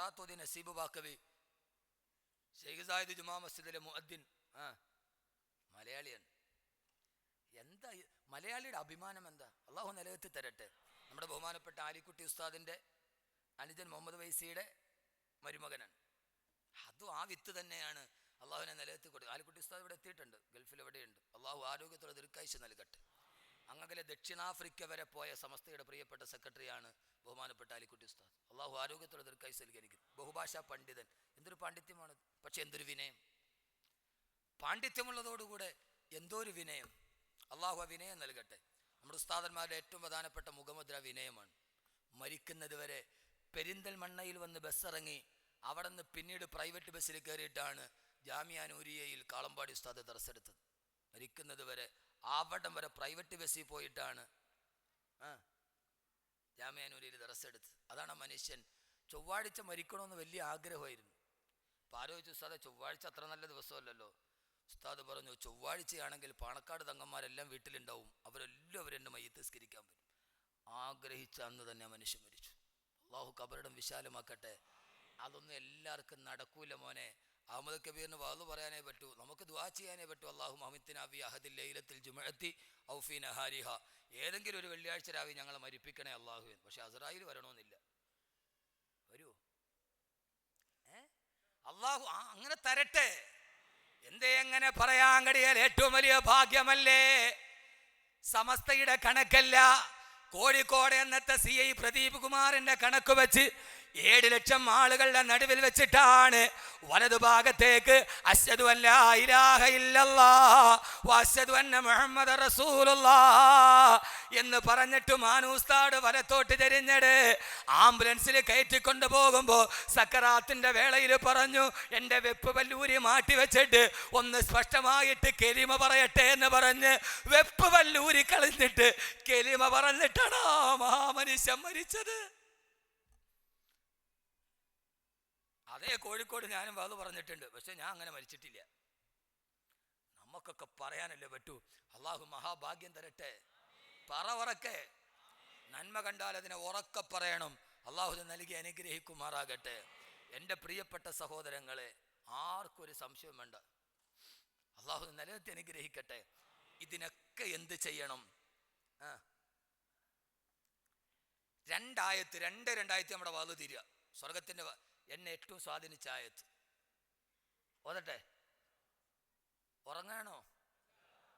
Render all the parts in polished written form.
ഖിറാത്തോതി നസീബ് Baqavi Sheikh Zayed ജുമാ മസ്ജിദിലെ മുഅദ്ദിൻ മലയാളിയാണ്. എന്താ മലയാളിയുടെ അഭിമാനം എന്താ? അള്ളാഹു നിലനിർത്തി തരട്ടെ. നമ്മുടെ ബഹുമാനപ്പെട്ട ആലിക്കുട്ടി ഉസ്താദിൻ്റെ അനുജൻ മുഹമ്മദ് വൈസിയുടെ മരുമകനാണ്. അതും ആ വിത്ത് തന്നെയാണ് അള്ളാഹുവിനെ നിലനിർത്തി കൊടുക്കുക. ആലിക്കുട്ടി ഉസ്താദ് ഇവിടെ എത്തിയിട്ടുണ്ട്, ഗൾഫിൽ എവിടെയുണ്ട്. അള്ളാഹു ആരോഗ്യത്തോടെ ദീർഘായുസ്സ് നൽകട്ടെ. അങ്ങനെ ദക്ഷിണാഫ്രിക്ക വരെ പോയ സമസ്തയുടെ പ്രിയപ്പെട്ട സെക്രട്ടറിയാണ് ബഹുമാനപ്പെട്ട ആലിക്കുട്ടി ഉസ്താദ്. അള്ളാഹു ആരോഗ്യത്തോടെ ദീർഘായുസ്സ് നൽകി. ബഹുഭാഷാ പണ്ഡിതൻ. എന്തൊരു പാണ്ഡിത്യമാണ്! പക്ഷെ എന്തൊരു വിനയം! പാണ്ഡിത്യമുള്ളതോടുകൂടെ എന്തോ ഒരു വിനയം! അള്ളാഹു ആ വിനയം നൽകട്ടെ. നമ്മുടെ ഉസ്താദന്മാരുടെ ഏറ്റവും പ്രധാനപ്പെട്ട മുഖമുദ്ര വിനയമാണ്. മരിക്കുന്നത് വരെ പെരിന്തൽമണ്ണയിൽ വന്ന് ബസ്സിറങ്ങി അവിടെ നിന്ന് പിന്നീട് പ്രൈവറ്റ് ബസ്സിൽ കയറിയിട്ടാണ് ജാമിയ നൂരിയയിൽ കാളമ്പാടി ഉസ്താദ് ദർസെടുത്തത്. മരിക്കുന്നത് വരെ അവിടം വരെ പ്രൈവറ്റ് ബസ്സിൽ പോയിട്ടാണ് ജാമിയ നൂരിയയിൽ ദർസെടുത്തത്. അതാണ് മനുഷ്യൻ. ചൊവ്വാഴ്ച മരിക്കണമെന്ന് വലിയ ആഗ്രഹമായിരുന്നു. അപ്പോൾ ആലോചിച്ചു, ഉസ്താദെ ചൊവ്വാഴ്ച അത്ര നല്ല ദിവസമല്ലല്ലോ. ഉസ്താദ് പറഞ്ഞു, ചൊവ്വാഴ്ചയാണെങ്കിൽ പാണക്കാട് തങ്ങന്മാരെല്ലാം വീട്ടിലുണ്ടാവും, അവരെല്ലാവരും എൻ്റെ മയ്യത്ത് നിസ്കരിക്കാൻ വരും. ആഗ്രഹിച്ച അന്ന് തന്നെ മനുഷ്യൻ മരിച്ചു. അള്ളാഹു ഖബറിടം വിശാലമാക്കട്ടെ. അതൊന്നും എല്ലാവർക്കും നടക്കൂല മോനെ. അഹമ്മദ് കബീറിന് വാള് പറയാനേ പറ്റൂ, നമുക്ക് ദുആ ചെയ്യാനേ പറ്റൂ. അല്ലാഹു മഹ്മിത്തിനാ ഫീ അഹദിൽ ലൈലത്തിൽ ജുമുഅത്തി ഔ ഫീ നഹാരിഹ. ഏതെങ്കിലും ഒരു വെള്ളിയാഴ്ച രാവിലെ ഞങ്ങളെ മരിപ്പിക്കണേ അല്ലാഹുവേ. പക്ഷെ അസ്രായിൽ വരണമെന്നില്ല. വരുമോ? അള്ളാഹു അങ്ങനെ തരട്ടെ. എന്തേ എങ്ങനെ പറയാൻ കഴിയാൽ? ഏറ്റവും വലിയ ഭാഗ്യമല്ലേ? സമസ്തയുടെ കണക്കല്ല, കോഴിക്കോട് എന്നത്തെ CI പ്രദീപ് കുമാറിന്റെ കണക്ക് വെച്ച് 7 ലക്ഷം ആളുകളുടെ നടുവിൽ വെച്ചിട്ടാണ് വലതുഭാഗത്തേക്ക് അശ്ഹദു അല്ലാ ഇലാഹ ഇല്ലല്ലാഹ് വഅശ്ഹദു അന്ന മുഹമ്മദ റസൂലുള്ളാഹ് എന്ന് പറഞ്ഞിട്ട് മാനൂസ്താട് വലത്തോട്ട് തിരിഞ്ഞട് ആംബുലൻസിൽ കയറ്റിക്കൊണ്ടു പോകുമ്പോൾ സക്കറാത്തിന്റെ വേളയിൽ പറഞ്ഞു, എൻ്റെ വെപ്പ് വല്ലൂരി മാറ്റി വെച്ചിട്ട് ഒന്ന് സ്പഷ്ടമായിട്ട് കെലിമ പറയട്ടെ എന്ന് പറഞ്ഞ് വെപ്പ് വല്ലൂരി കളഞ്ഞിട്ട് കെലിമ പറഞ്ഞിട്ടാണ് ആ മഹാമനുഷ്യൻ മരിച്ചത്. അതേ കോഴിക്കോട് ഞാനും വാത് പറഞ്ഞിട്ടുണ്ട്, പക്ഷെ ഞാൻ അങ്ങനെ മരിച്ചിട്ടില്ല. നമുക്കൊക്കെ പറയാനല്ലേ പറ്റൂ. അള്ളാഹു മഹാഭാഗ്യം തരട്ടെ. പറ ഉറക്കെ. നന്മ കണ്ടാൽ അതിനെ ഉറക്കെ പറയണം. അള്ളാഹു നൽകി അനുഗ്രഹിക്കുമാറാകട്ടെ. എൻ്റെ പ്രിയപ്പെട്ട സഹോദരങ്ങളെ, ആർക്കൊരു സംശയം വേണ്ട. അള്ളാഹു നിലനിർത്തി അനുഗ്രഹിക്കട്ടെ. ഇതിനൊക്കെ എന്ത് ചെയ്യണം? രണ്ടായത്ത് നമ്മുടെ വാത് തീരുക. സ്വർഗത്തിൻ്റെ എന്നെ ഏറ്റവും സ്വാധീനിച്ച ആയത്ത് ഓതട്ടെ. ഉറങ്ങാണോ?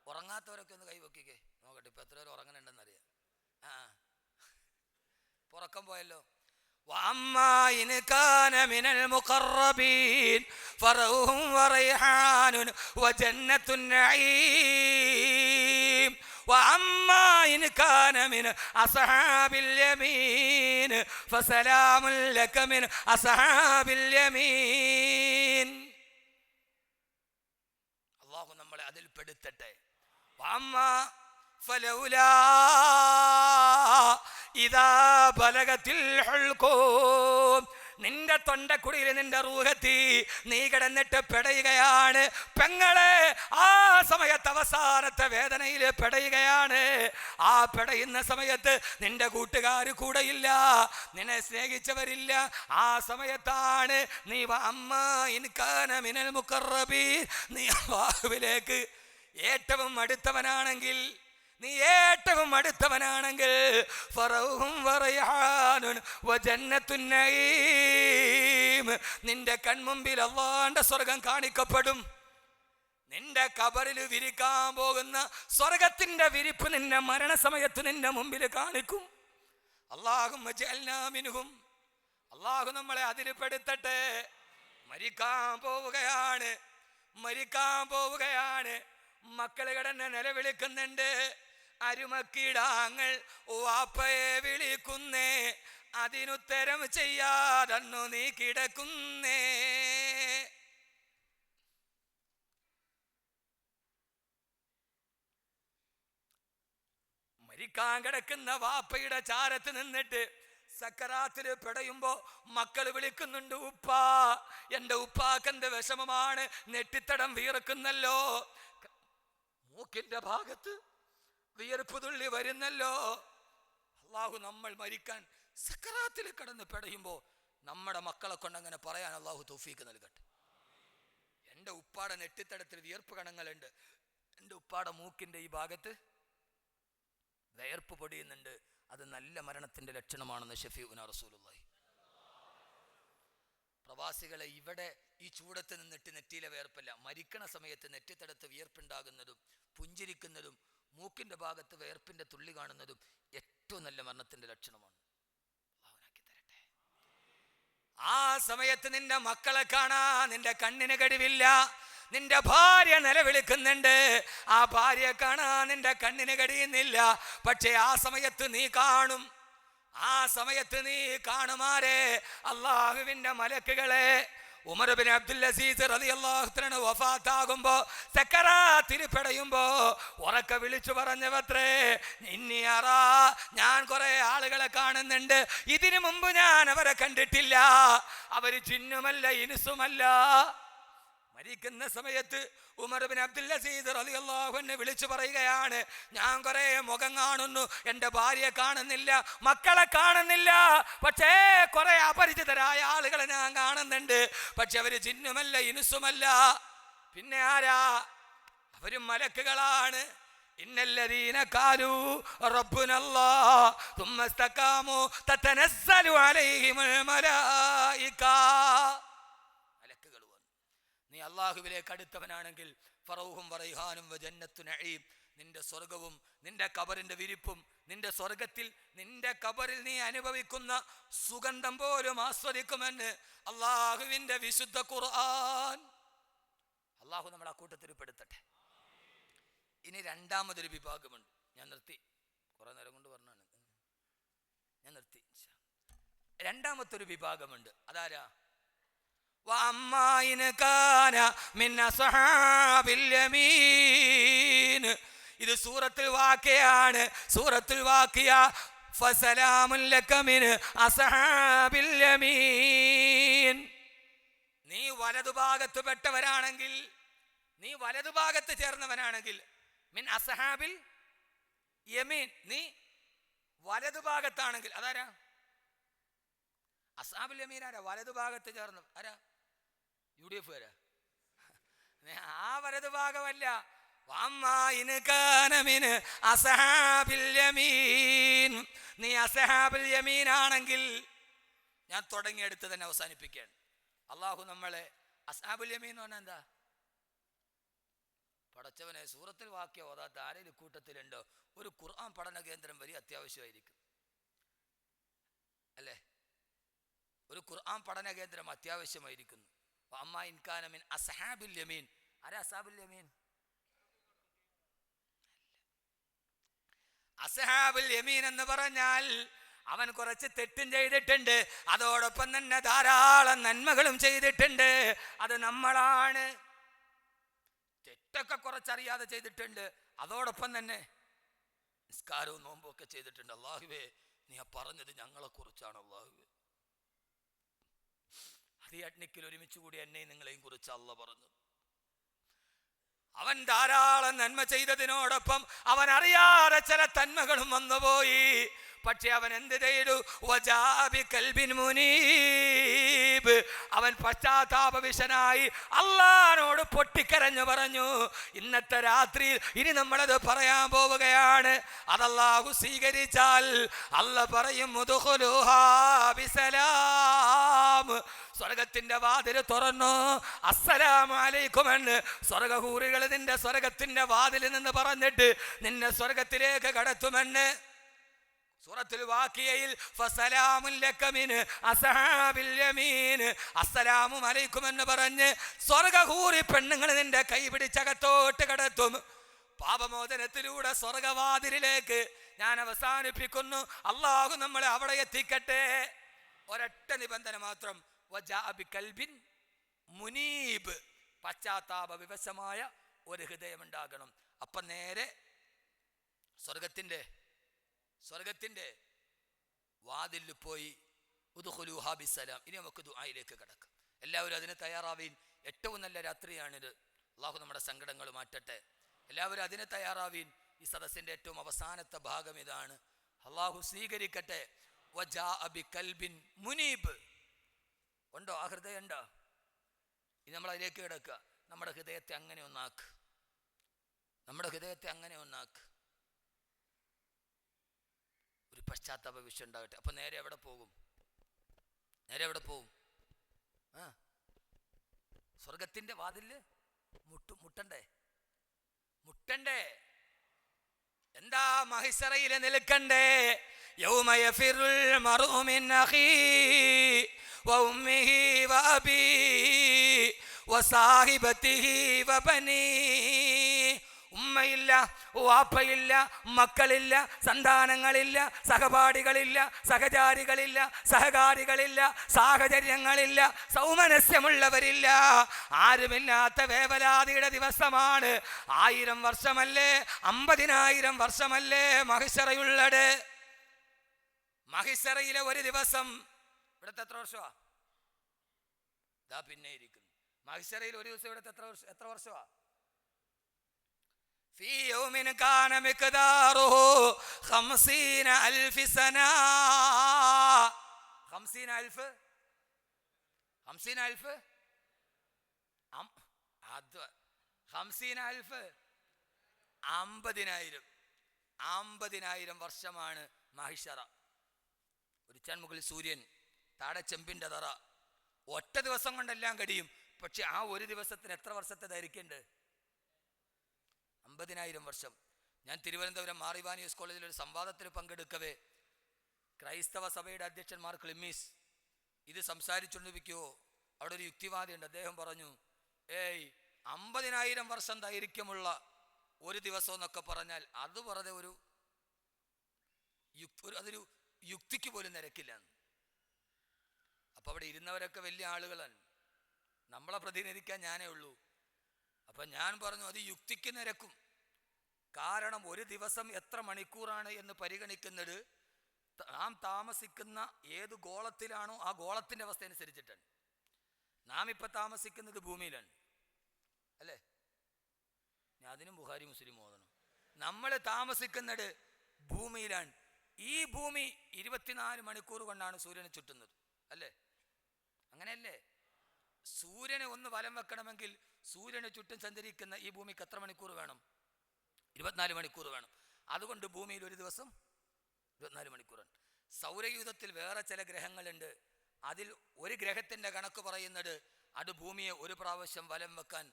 ഉറങ്ങാത്തവരൊക്കെ ഒന്ന് കൈവക്കിക്കേ, നോക്കട്ടെ ഇപ്പൊ എത്ര പേര് ഉറങ്ങണുണ്ടെന്നറിയാം. ഉറക്കം പോയല്ലോ. وَأَمَّا إِنْ كَانَ مِنَ الْمُقَرَّبِينَ فَرَوْحٌ وَرَيْحَانٌ وَجَنَّةُ النَّعِيمِ وَأَمَّا إِنْ كَانَ مِنْ أَصْحَابِ الْيَمِينِ فَسَلَامٌ لَكَ مِنْ أَصْحَابِ الْيَمِينِ. അല്ലാഹു നമ്മളെ അതിൽ പെടുത്തട്ടെ. وَأَمَّا فَلَوْلَا ഇദാ ബലഗത്തിൽ ഹുൽഖൂം. നിന്റെ തൊണ്ടക്കുടിയിൽ നിന്റെ റൂഹത്തി നീ കിടന്നിട്ട് പെടയുകയാണ് പെങ്ങളെ. ആ സമയത്ത് അവസാനത്തെ വേദനയിൽ പെടയുകയാണ്. ആ പെടയുന്ന സമയത്ത് നിന്റെ കൂട്ടുകാർ കൂടെയില്ല, നിന്നെ സ്നേഹിച്ചവരില്ല. ആ സമയത്താണ് നീ അമ്മാ ഇൻ കാന മിനൽ മുഖറബീൻ, നീ അല്ലാഹുവിലേക്ക് ഏറ്റവും അടുത്തവനാണെങ്കിൽ, നീ ഏറ്റവും അടുത്തവനാണെങ്കിൽ ഫറൗഹും വറയ്ഹാനുൻ വജന്നത്തുൻ നഈം, നിന്റെ കൺമുമ്പിൽ അല്ലാഹുവിന്റെ സ്വർഗം കാണിക്കപ്പെടും. നിന്റെ കബറിൽ വിരിക്കാൻ പോകുന്ന സ്വർഗത്തിന്റെ വിരിപ്പ് നിന്നെ മരണസമയത്ത് നിന്റെ മുമ്പിൽ കാണിക്കും. അല്ലാഹുമ്മ ജഅൽനാ മിൻഹും. അല്ലാഹു നമ്മളെ അതിൽ പെടുത്തട്ടെ. മരിക്കാൻ പോവുകയാണ്. മക്കൾ കിടന്ന് നിലവിളിക്കുന്നുണ്ട്. അരുമക്കിടാങ്ങൾ വാപ്പയെ വിളിക്കുന്നേ, അതിനുത്തരം ചെയ്യാതന്നു നീ കിടക്കുന്നേ. മരിക്കാൻ കിടക്കുന്ന വാപ്പയുടെ ചാരത്ത് നിന്നിട്ട് സക്കറാത്തിൽ പെടയുമ്പോ മക്കൾ വിളിക്കുന്നുണ്ട്, ഉപ്പാ. എൻ്റെ ഉപ്പാക്ക് എന്ത് വിഷമമാണ്, നെറ്റിത്തടം വീർക്കുന്നല്ലോ, മൂക്കിന്റെ ഭാഗത്ത് വിയർപ്പ് തുള്ളി വരുന്നല്ലോ. അള്ളാഹു നമ്മൾ മരിക്കാൻ സക്കറാത്തിൽ കിടന്ന് പെടയുമ്പോ നമ്മുടെ മക്കളെ കൊണ്ട് അങ്ങനെ പറയാൻ അള്ളാഹു തൗഫീക്ക് നൽകട്ടെ. എൻ്റെ ഉപ്പാടെ നെറ്റിത്തടത്തിൽ വിയർപ്പ് കണങ്ങളുണ്ട്, എൻ്റെ ഉപ്പാടെ മൂക്കിൻ്റെ ഈ ഭാഗത്ത് വിയർപ്പ് പൊടിയുന്നുണ്ട്. അത് നല്ല മരണത്തിൻ്റെ ലക്ഷണമാണെന്ന് ഷഫീഉന റസൂലുള്ളാഹി. പ്രവാസികളെ, ഇവിടെ ഈ ചൂടത്ത് നിന്നിട്ട് നെറ്റിയിലെ വിയർപ്പല്ല, മരിക്കണ സമയത്ത് നെറ്റിത്തടത്ത് വിയർപ്പുണ്ടാകുന്നതും പുഞ്ചിരിക്കുന്നതും മൂക്കിൻ്റെ ഭാഗത്ത് വിയർപ്പിൻ്റെ തുള്ളി കാണുന്നതും ഏറ്റവും നല്ല മരണത്തിൻ്റെ ലക്ഷണമാണ്. അല്ലാഹുവിനാക്കി തരട്ടെ. ആ സമയത്ത് നിന്റെ മക്കളെ കാണാൻ നിന്റെ കണ്ണിന് കഴിവില്ല. നിന്റെ ഭാര്യ നിലവിളിക്കുന്നുണ്ട്, ആ ഭാര്യയെ കാണാൻ നിന്റെ കണ്ണിന് കഴിയുന്നില്ല. പക്ഷേ ആ സമയത്ത് നീ കാണും, ആ സമയത്ത് നീ കാണുമാരെ അള്ളാഹുവിന്റെ മലക്കുകളെ. ഉമർ ബിൻ അബ്ദുൽ അസീസ് റളിയല്ലാഹു അൻഹു വഫാത്താകുമ്പോ സക്കറാത്തിൽ പെടയുമ്പോ ഉറക്കെ വിളിച്ചു പറഞ്ഞവത്രേ, ഇന്നിയറാ, ഞാൻ കുറെ ആളുകളെ കാണുന്നുണ്ട്, ഇതിനു മുമ്പ് ഞാൻ അവരെ കണ്ടിട്ടില്ല, അവര് ജിന്നുമല്ല ഇൻസുമല്ല. മരിക്കുന്ന സമയത്ത് ഉമർ ബിൻ അബ്ദുൽ അസീസ് റളിയല്ലാഹു അൻഹു വിളിച്ചു പറയുകയാണ്, ഞാൻ കുറെ മുഖം കാണുന്നു, എൻ്റെ ഭാര്യയെ കാണുന്നില്ല, മക്കളെ കാണുന്നില്ല, പക്ഷേ കുറെ അപരിചിതരായ ആളുകളെ ഞാൻ കാണുന്നുണ്ട്, പക്ഷെ അവര് ജിന്നുമല്ല ഇൻസുമല്ല. പിന്നെ ആരാ? അവരും മലക്കുകളാണ്. ഇന്നല്ലദീന ഖാലൂ റബ്ബുനല്ലാഹ് തുമ്മ ഇസ്തഖാമു തതനസ്സലു അലൈഹിമുൽ മലായിക. നീ അള്ളാഹുവിലേക്ക് അടുത്തവനാണെങ്കിൽ ഫറൗഹും വറൈഹാനും വജന്നത്തു നഈം, നിന്റെ സ്വർഗവും നിന്റെ ഖബറിന്റെ വിരിപ്പും, നിന്റെ സ്വർഗത്തിൽ നിന്റെ ഖബറിൽ നീ അനുഭവിക്കുന്ന സുഗന്ധം പോലും ആസ്വദിക്കുമെന്ന് അള്ളാഹുവിന്റെ വിശുദ്ധ ഖുർആൻ. അള്ളാഹു നമ്മളെ ആ കൂട്ടത്തിൽ പെടുത്തട്ടെ. ഇനി രണ്ടാമതൊരു വിഭാഗമുണ്ട്. ഞാൻ നിർത്തി, കുറെ നേരം കൊണ്ട് പറഞ്ഞാണ്, ഞാൻ നിർത്തി. രണ്ടാമത്തൊരു വിഭാഗമുണ്ട്. അതാരാ? ഇത് സൂറത്തുൽ വാഖിയാണ്. സൂറത്തുൽ വാഖിയ ഫസലാമുൽ ലക മിൻ അസ്ഹാബിൽ യമീൻ. നീ വലതുഭാഗത്ത് പെട്ടവരാണെങ്കിൽ, നീ വലതുഭാഗത്ത് ചേർന്നവനാണെങ്കിൽ, മിൻ അസ്ഹാബിൽ യമീൻ, നീ വലതുഭാഗത്താണെങ്കിൽ, അതാരാ? അസ്ഹാബുൽ യമീൻ ആരാ? വലതുഭാഗത്ത് ചേർന്ന് ആരാ? UDF വരാ? ആ വലതുഭാഗമല്ല. നീ അസ്ഹാബുൽ യമീൻ ആണെങ്കിൽ, ഞാൻ തുടങ്ങിയെടുത്ത് തന്നെ അവസാനിപ്പിക്കുകയാണ്. അള്ളാഹു നമ്മളെ അസ്ഹാബുൽ യമീൻ എന്ന് പറഞ്ഞാൽ എന്താ? പടച്ചവനെ, സൂറത്തുൽ വാഖിയ ഓതാത്ത ആരെങ്കിലും കൂട്ടത്തിലുണ്ടോ? ഒരു ഖുർആൻ പഠന കേന്ദ്രം വലിയ അത്യാവശ്യമായിരിക്കും അല്ലേ? ഒരു ഖുർആൻ പഠന കേന്ദ്രം അത്യാവശ്യമായിരിക്കുന്നു. അമ്മാ ഇൻ കാന മിൻ അസ്ഹാബിൽ യമീൻ. ആരാ അസ്ഹാബുൽ യമീൻ? അസ്ഹാബുൽ യമീൻ എന്ന് പറഞ്ഞാൽ അവൻ കുറച്ച് തെറ്റും ചെയ്തിട്ടുണ്ട്, അതോടൊപ്പം തന്നെ ധാരാളം നന്മകളും ചെയ്തിട്ടുണ്ട്. അത് നമ്മളാണ്. തെറ്റൊക്കെ കുറച്ചറിയാതെ ചെയ്തിട്ടുണ്ട്, അതോടൊപ്പം തന്നെ നിസ്കാരവും നോമ്പും ഒക്കെ ചെയ്തിട്ടുണ്ട്. അല്ലാഹുവേ, നീ പറഞ്ഞത് ഞങ്ങളെ കുറിച്ചാണ്. അല്ലാഹുവേ, അതിയഗ്നിക്കിൽ ഒരുമിച്ച് കൂടി എന്നെയും നിങ്ങളെയും കുറിച്ച് അല്ലാഹു പറഞ്ഞു. അവൻ ധാരാളം നന്മ ചെയ്തതിനോടൊപ്പം അവൻ അറിയാതെ ചില തന്മകളും വന്നുപോയി. പക്ഷെ അവൻ എന്ത് ചെയ്തു? അവൻ പശ്ചാത്താപവിശനായി അള്ളാഹുവോട് പൊട്ടിക്കരഞ്ഞു പറഞ്ഞു, ഇന്നത്തെ രാത്രിയിൽ ഇനി നമ്മളത് പറയാൻ പോവുകയാണ്. അതല്ലാഹു സ്വീകരിച്ചാൽ അല്ലാഹു പറയും, സ്വർഗത്തിന്റെ വാതിൽ തുറന്നു, അസ്സലാമു അലൈക്കും എന്ന് സ്വർഗഹൂറികൾ നിന്റെ സ്വർഗത്തിന്റെ വാതിൽ നിന്ന് പറഞ്ഞിട്ട് നിന്നെ സ്വർഗത്തിലേക്ക് കടത്തുമെന്ന്. സൂറത്തുൽ വാഖിയയിൽ ഫസലാമുൽ ലക മിൻ അസ്ഹാബിൽ യമീൻ, അസ്സലാമു അലൈക്കും എന്ന് പറഞ്ഞ് സ്വർഗഹൂറി പെണ്ണുങ്ങൾ നിന്റെ കൈ പിടിച്ചകത്തോട്ട് കടത്തും. പാപമോചനത്തിലൂടെ സ്വർഗവാതിലിലേക്ക് ഞാൻ അവസാനിപ്പിക്കുന്നു. അള്ളാഹു നമ്മളെ അവിടെ എത്തിക്കട്ടെ. ഒരൊറ്റ നിബന്ധന മാത്രം, മുനീബ്, പശ്ചാത്താപ വിവശമായ ഒരു ഹൃദയം ഉണ്ടാകണം. അപ്പൊ നേരെ സ്വർഗത്തിന്റെ വാതിലിൽ പോയി ഉദ്ഖുലൂഹാ ബിസ്സലാം. ഇനി നമുക്ക് ദുആയിലേക്ക് കടക്കാം. എല്ലാവരും അതിന് തയ്യാറാവീൻ. ഏറ്റവും നല്ല രാത്രിയാണിത്. അള്ളാഹു നമ്മുടെ സങ്കടങ്ങൾ മാറ്റട്ടെ. എല്ലാവരും അതിന് തയ്യാറാവീൻ. ഈ സദസ്സിന്റെ ഏറ്റവും അവസാനത്തെ ഭാഗം ഇതാണ്. അള്ളാഹു സ്വീകരിക്കട്ടെ. വജാഅ ബികൽബിൻ മുനീബ്, ഉണ്ടോ? ആ ഹൃദയം ഉണ്ടോ? ഇത് നമ്മൾ അതിലേക്ക് കിടക്കുക. നമ്മുടെ ഹൃദയത്തെ അങ്ങനെ ഒന്നാക്ക്, നമ്മുടെ ഹൃദയത്തെ അങ്ങനെ ഒന്നാക്ക്. ഒരു പശ്ചാത്താപ വിഷയം ഉണ്ടാകട്ടെ. അപ്പൊ നേരെ എവിടെ പോകും? നേരെ എവിടെ പോകും? സ്വർഗത്തിന്റെ വാതില് മുട്ടണ്ടേ? മുട്ടണ്ടേ? എന്താ മഹിസറയില് നിൽക്കണ്ടേ? യൗമ യഫിറുൽ മർഉ മിൻ അഖീഹി വഉമ്മിഹി വഅബീഹി വസാഹിബതിഹി വബനീഹി. ഉമ്മയില്ല, വാപ്പയില്ല, മക്കളില്ല, സന്താനങ്ങളില്ല, സഹപാഠികളില്ല, സഹചാരികളില്ല, സഹകാരികളില്ല, സാഹചര്യങ്ങളില്ല, സൗമനസ്യമുള്ളവരില്ല, ആരുമില്ലാത്ത വേവലാതിയുടെ ദിവസമാണ്. 1000 വർഷമല്ലേ, 50,000 വർഷമല്ലേ മഹിശറയുള്ളത്? മഹിശറയിലെ ഒരു ദിവസം ഇവിടുത്തെ എത്ര വർഷമാ? ഇതാ പിന്നെ ഇരിക്കുന്നു. മഹിശറയിൽ ഒരു ദിവസം ഇവിടുത്തെ എത്ര വർഷമാ? في يوم كان مقداره 50,000 سنة. 50,000 50,000 50,000 വർഷമാണ് മഹിഷറ. ഒരു ചന്മുകളിൽ സൂര്യൻ, താഴെ ചെമ്പിന്റെ തറ. ഒറ്റ ദിവസം കൊണ്ടെല്ലാം കഴിയും. പക്ഷെ ആ ഒരു ദിവസത്തിന് എത്ര വർഷത്തെ ദൈർഘ്യമുണ്ട്? 50,000 വർഷം. ഞാൻ തിരുവനന്തപുരം മാറിവാനിയസ് കോളേജിൽ ഒരു സംവാദത്തിന് പങ്കെടുക്കവേ ക്രൈസ്തവ സഭയുടെ അധ്യക്ഷൻ മാർ ക്ലിമ്മീസ് ഇത് സംസാരിച്ചുകൊണ്ടിരിക്കുവോ, അവിടെ ഒരു യുക്തിവാദിയുണ്ട്. അദ്ദേഹം പറഞ്ഞു, 50,000 വർഷം ദൈർഘ്യമുള്ള ഒരു ദിവസം എന്നൊക്കെ പറഞ്ഞാൽ അത് വെറുതെ അതൊരു യുക്തിക്ക് പോലും നിരക്കില്ല. അപ്പൊ അവിടെ ഇരുന്നവരൊക്കെ വലിയ ആളുകളാണ്, നമ്മളെ പ്രതിനിധിക്കാൻ ഞാനേ ഉള്ളൂ. അപ്പൊ ഞാൻ പറഞ്ഞു അത് യുക്തിക്ക് നിരക്കും. കാരണം ഒരു ദിവസം എത്ര മണിക്കൂറാണ് എന്ന് പരിഗണിക്കുന്നത് നാം താമസിക്കുന്ന ഏത് ഗോളത്തിലാണോ ആ ഗോളത്തിന്റെ അവസ്ഥ അനുസരിച്ചിട്ടാണ്. നാം ഇപ്പൊ താമസിക്കുന്നത് ഭൂമിയിലാണ് അല്ലേ? ഞാൻ അതിനും ബുഖാരി മുസ്ലിം ഓതണം. നമ്മൾ താമസിക്കുന്നത് ഭൂമിയിലാണ്. ഈ ഭൂമി 24 മണിക്കൂർ കൊണ്ടാണ് സൂര്യനെ ചുറ്റുന്നത് അല്ലേ? അങ്ങനെയല്ലേ? സൂര്യനെ ഒന്ന് വലം വെക്കണമെങ്കിൽ സൂര്യന് ചുറ്റും സഞ്ചരിക്കുന്ന ഈ ഭൂമിക്ക് എത്ര മണിക്കൂർ വേണം? 24 മണിക്കൂർ വേണം. അതുകൊണ്ട് ഭൂമിയിൽ ഒരു ദിവസം 24 മണിക്കൂറാണ്. സൗരയൂഥത്തിൽ വേറെ ചില ഗ്രഹങ്ങളുണ്ട്. അതിൽ ഒരു ഗ്രഹത്തിന്റെ കണക്ക് പറയുന്നത് അത് ഭൂമിയെ ഒരു പ്രാവശ്യം വലം വെക്കാൻ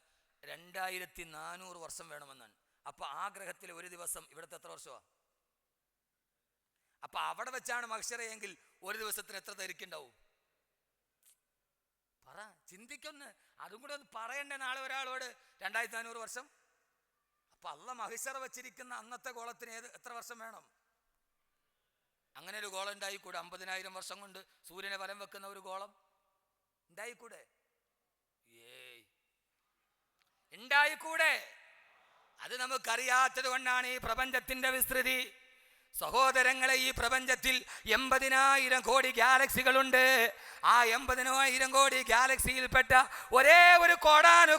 2400 വർഷം വേണമെന്നാണ്. അപ്പൊ ആ ഗ്രഹത്തിൽ ഒരു ദിവസം ഇവിടുത്തെ എത്ര വർഷമാണ്? അപ്പൊ അവിടെ വെച്ചാണ് മഹ്ശറയെങ്കിൽ ഒരു ദിവസത്തിന് എത്ര ദൈർഘ്യം ഉണ്ടാവും? പറ, ചിന്തിക്കൊന്ന്. അതും കൂടെ ഒന്ന് പറയണ്ടേ നാളെ ഒരാളോട്? 2400 വർഷം. അപ്പൊ അള്ളാഹ് മഹിശറ വെച്ചിരിക്കുന്ന അന്നത്തെ ഗോളത്തിന് എത്ര വർഷം വേണം? അങ്ങനെ ഒരു ഗോളം ഉണ്ടായിക്കൂടെ? 50,000 വർഷം കൊണ്ട് സൂര്യനെ വലം വെക്കുന്ന ഒരു ഗോളം ഉണ്ടായിക്കൂടെ? ഉണ്ടായിക്കൂടെ? അത് നമുക്കറിയാത്തത് കൊണ്ടാണ് ഈ പ്രപഞ്ചത്തിന്റെ വിസ്തൃതി. സഹോദരങ്ങളെ, ഈ പ്രപഞ്ചത്തിൽ 80,000 കോടി ഗാലക്സികളുണ്ട്. ആ 80,000 കോടി ഗാലക്സിയിൽപ്പെട്ട ഒരേ ഒരു കോടാനു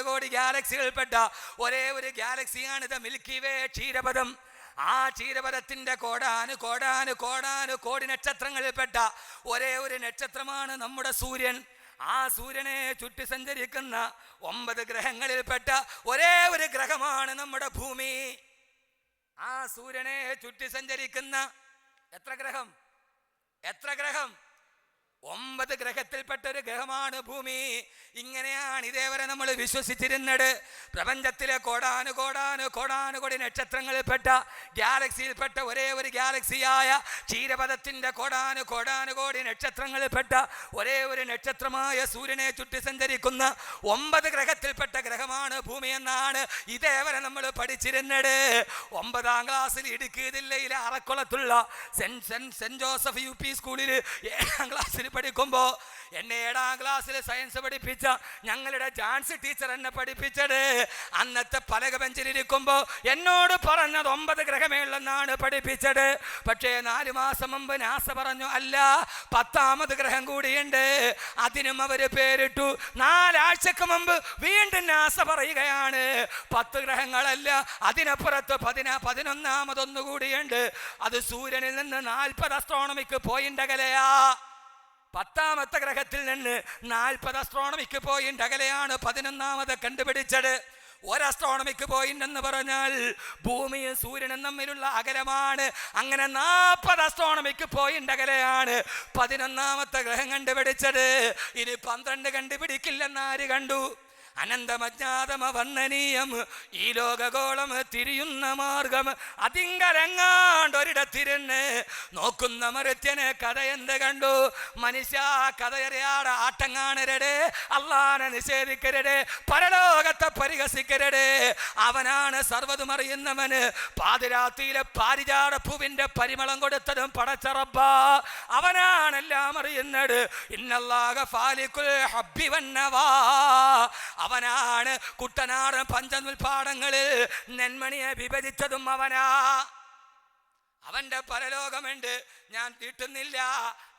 കോടി ഗാലക്സികൾപ്പെട്ട ഒരേ ഒരു ഗാലക്സിയാണ് ദ മിൽക്കി വേ, ക്ഷീരപഥം. ആ ക്ഷീരപഥത്തിന്റെ കോടി നക്ഷത്രങ്ങളിൽപ്പെട്ട ഒരേ ഒരു നക്ഷത്രമാണ് നമ്മുടെ സൂര്യൻ. ആ സൂര്യനെ ചുറ്റി സഞ്ചരിക്കുന്ന 9 ഗ്രഹങ്ങളിൽപ്പെട്ട ഒരേ ഒരു ഗ്രഹമാണ് നമ്മുടെ ഭൂമി. ആ സൂര്യനെ ചുറ്റി സഞ്ചരിക്കുന്ന എത്ര ഗ്രഹം? 9 ഗ്രഹത്തിൽപ്പെട്ട ഒരു ഗ്രഹമാണ് ഭൂമി. ഇങ്ങനെയാണ് ഇതേവരെ നമ്മൾ വിശ്വസിച്ചിരുന്നത്. പ്രപഞ്ചത്തിലെ കോടാനുകോടി നക്ഷത്രങ്ങളിൽപ്പെട്ട ഗാലക്സിയിൽപ്പെട്ട ഒരേ ഒരു ഗാലക്സിയായ ക്ഷീരപഥത്തിന്റെ കോടാനുകോടി നക്ഷത്രങ്ങളിൽപ്പെട്ട ഒരേ ഒരു നക്ഷത്രമായ സൂര്യനെ ചുറ്റി സഞ്ചരിക്കുന്ന 9 ഗ്രഹത്തിൽപ്പെട്ട ഗ്രഹമാണ് ഭൂമി എന്നാണ് ഇതേവരെ നമ്മൾ പഠിച്ചിരുന്നത്. 9ാം ക്ലാസ്സിൽ ഇടുക്കി ജില്ലയിലെ അറക്കുളത്തുള്ള സെന്റ് ജോസഫ് UP സ്കൂളിൽ 7ാം ക്ലാസ്സിൽ പഠിക്കുമ്പോ എന്നെ 7ാം ക്ലാസ്സിൽ സയൻസ് പഠിപ്പിച്ച ഞങ്ങളുടെ ജാൻസി ടീച്ചർ എന്നെ പഠിപ്പിച്ചത് അന്നത്തെ പലക ബെഞ്ചിലിരിക്കുമ്പോ എന്നോട് പറഞ്ഞത് 9 ഗ്രഹമേ ഉള്ളെന്നാണ് പഠിപ്പിച്ചത്. പക്ഷേ 4 മാസം മുമ്പ് നാസ പറഞ്ഞു അല്ല, 10ാമത് ഗ്രഹം കൂടിയുണ്ട്. അതിനും അവര് പേരിട്ടു. 4 ആഴ്ചക്ക് മുമ്പ് വീണ്ടും നാസ പറയുകയാണ് 10 ഗ്രഹങ്ങളല്ല, അതിനപ്പുറത്ത് 11ാമതൊന്നു കൂടിയുണ്ട്. അത് സൂര്യനിൽ നിന്ന് 40 അസ്ട്രോണമിക് പോയിന്റ് അകലെയാ. 10ാമത്തെ ഗ്രഹത്തിൽ നിന്ന് 40 അസ്ട്രോണമിക് പോയിന്റ് അകലെയാണ് 11ാമത് കണ്ടുപിടിച്ചത്. ഒരു അസ്ട്രോണമിക് പോയിന്റ് എന്ന് പറഞ്ഞാൽ ഭൂമിയും സൂര്യനും തമ്മിലുള്ള അകലമാണ്. അങ്ങനെ 40 അസ്ട്രോണമിക് പോയിന്റ് അകലെയാണ് 11ാമത്തെ ഗ്രഹം കണ്ടുപിടിച്ചത്. ഇനി 12 കണ്ടുപിടിക്കില്ലെന്ന് ആര് കണ്ടു? അനന്തമജ്ഞാതമവർണ്ണനീയം ഈ ലോകഗോളം തിരിയുന്ന മാർഗം അതിങ്കരങ്ങാണ്ടൊരിടത്തിരുന്ന് നോക്കുന്ന മരുത്യന് കഥ എന്ത് കണ്ടു? മനുഷ്യ കഥയറിയാടെ ആട്ടം കാണരുത്, അള്ളാനെ നിഷേധിക്കരുത്, പരലോകത്തെ പരിഹസിക്കരുത്. അവനാണ് സർവ്വതും അറിയുന്നവന്. പാതിരാത്രിയിലെ പാരിജാത പൂവിന്റെ പരിമളം കൊടുത്തതും പടച്ചറബ്ബ. അവനാണെല്ലാം അറിയുന്നത്. ഇന്നല്ലാഹ ഫാലിഖുൽ ഹബ്ബി വന്നവാ. അവനാണ് കുട്ടനാടൻ പഞ്ചനുൽപാടങ്ങളിൽ നെന്മണിയെ വിഭജിച്ചതും അവനാ. അവന്റെ പരലോകമുണ്ട്, ഞാൻ തീട്ടുന്നില്ല.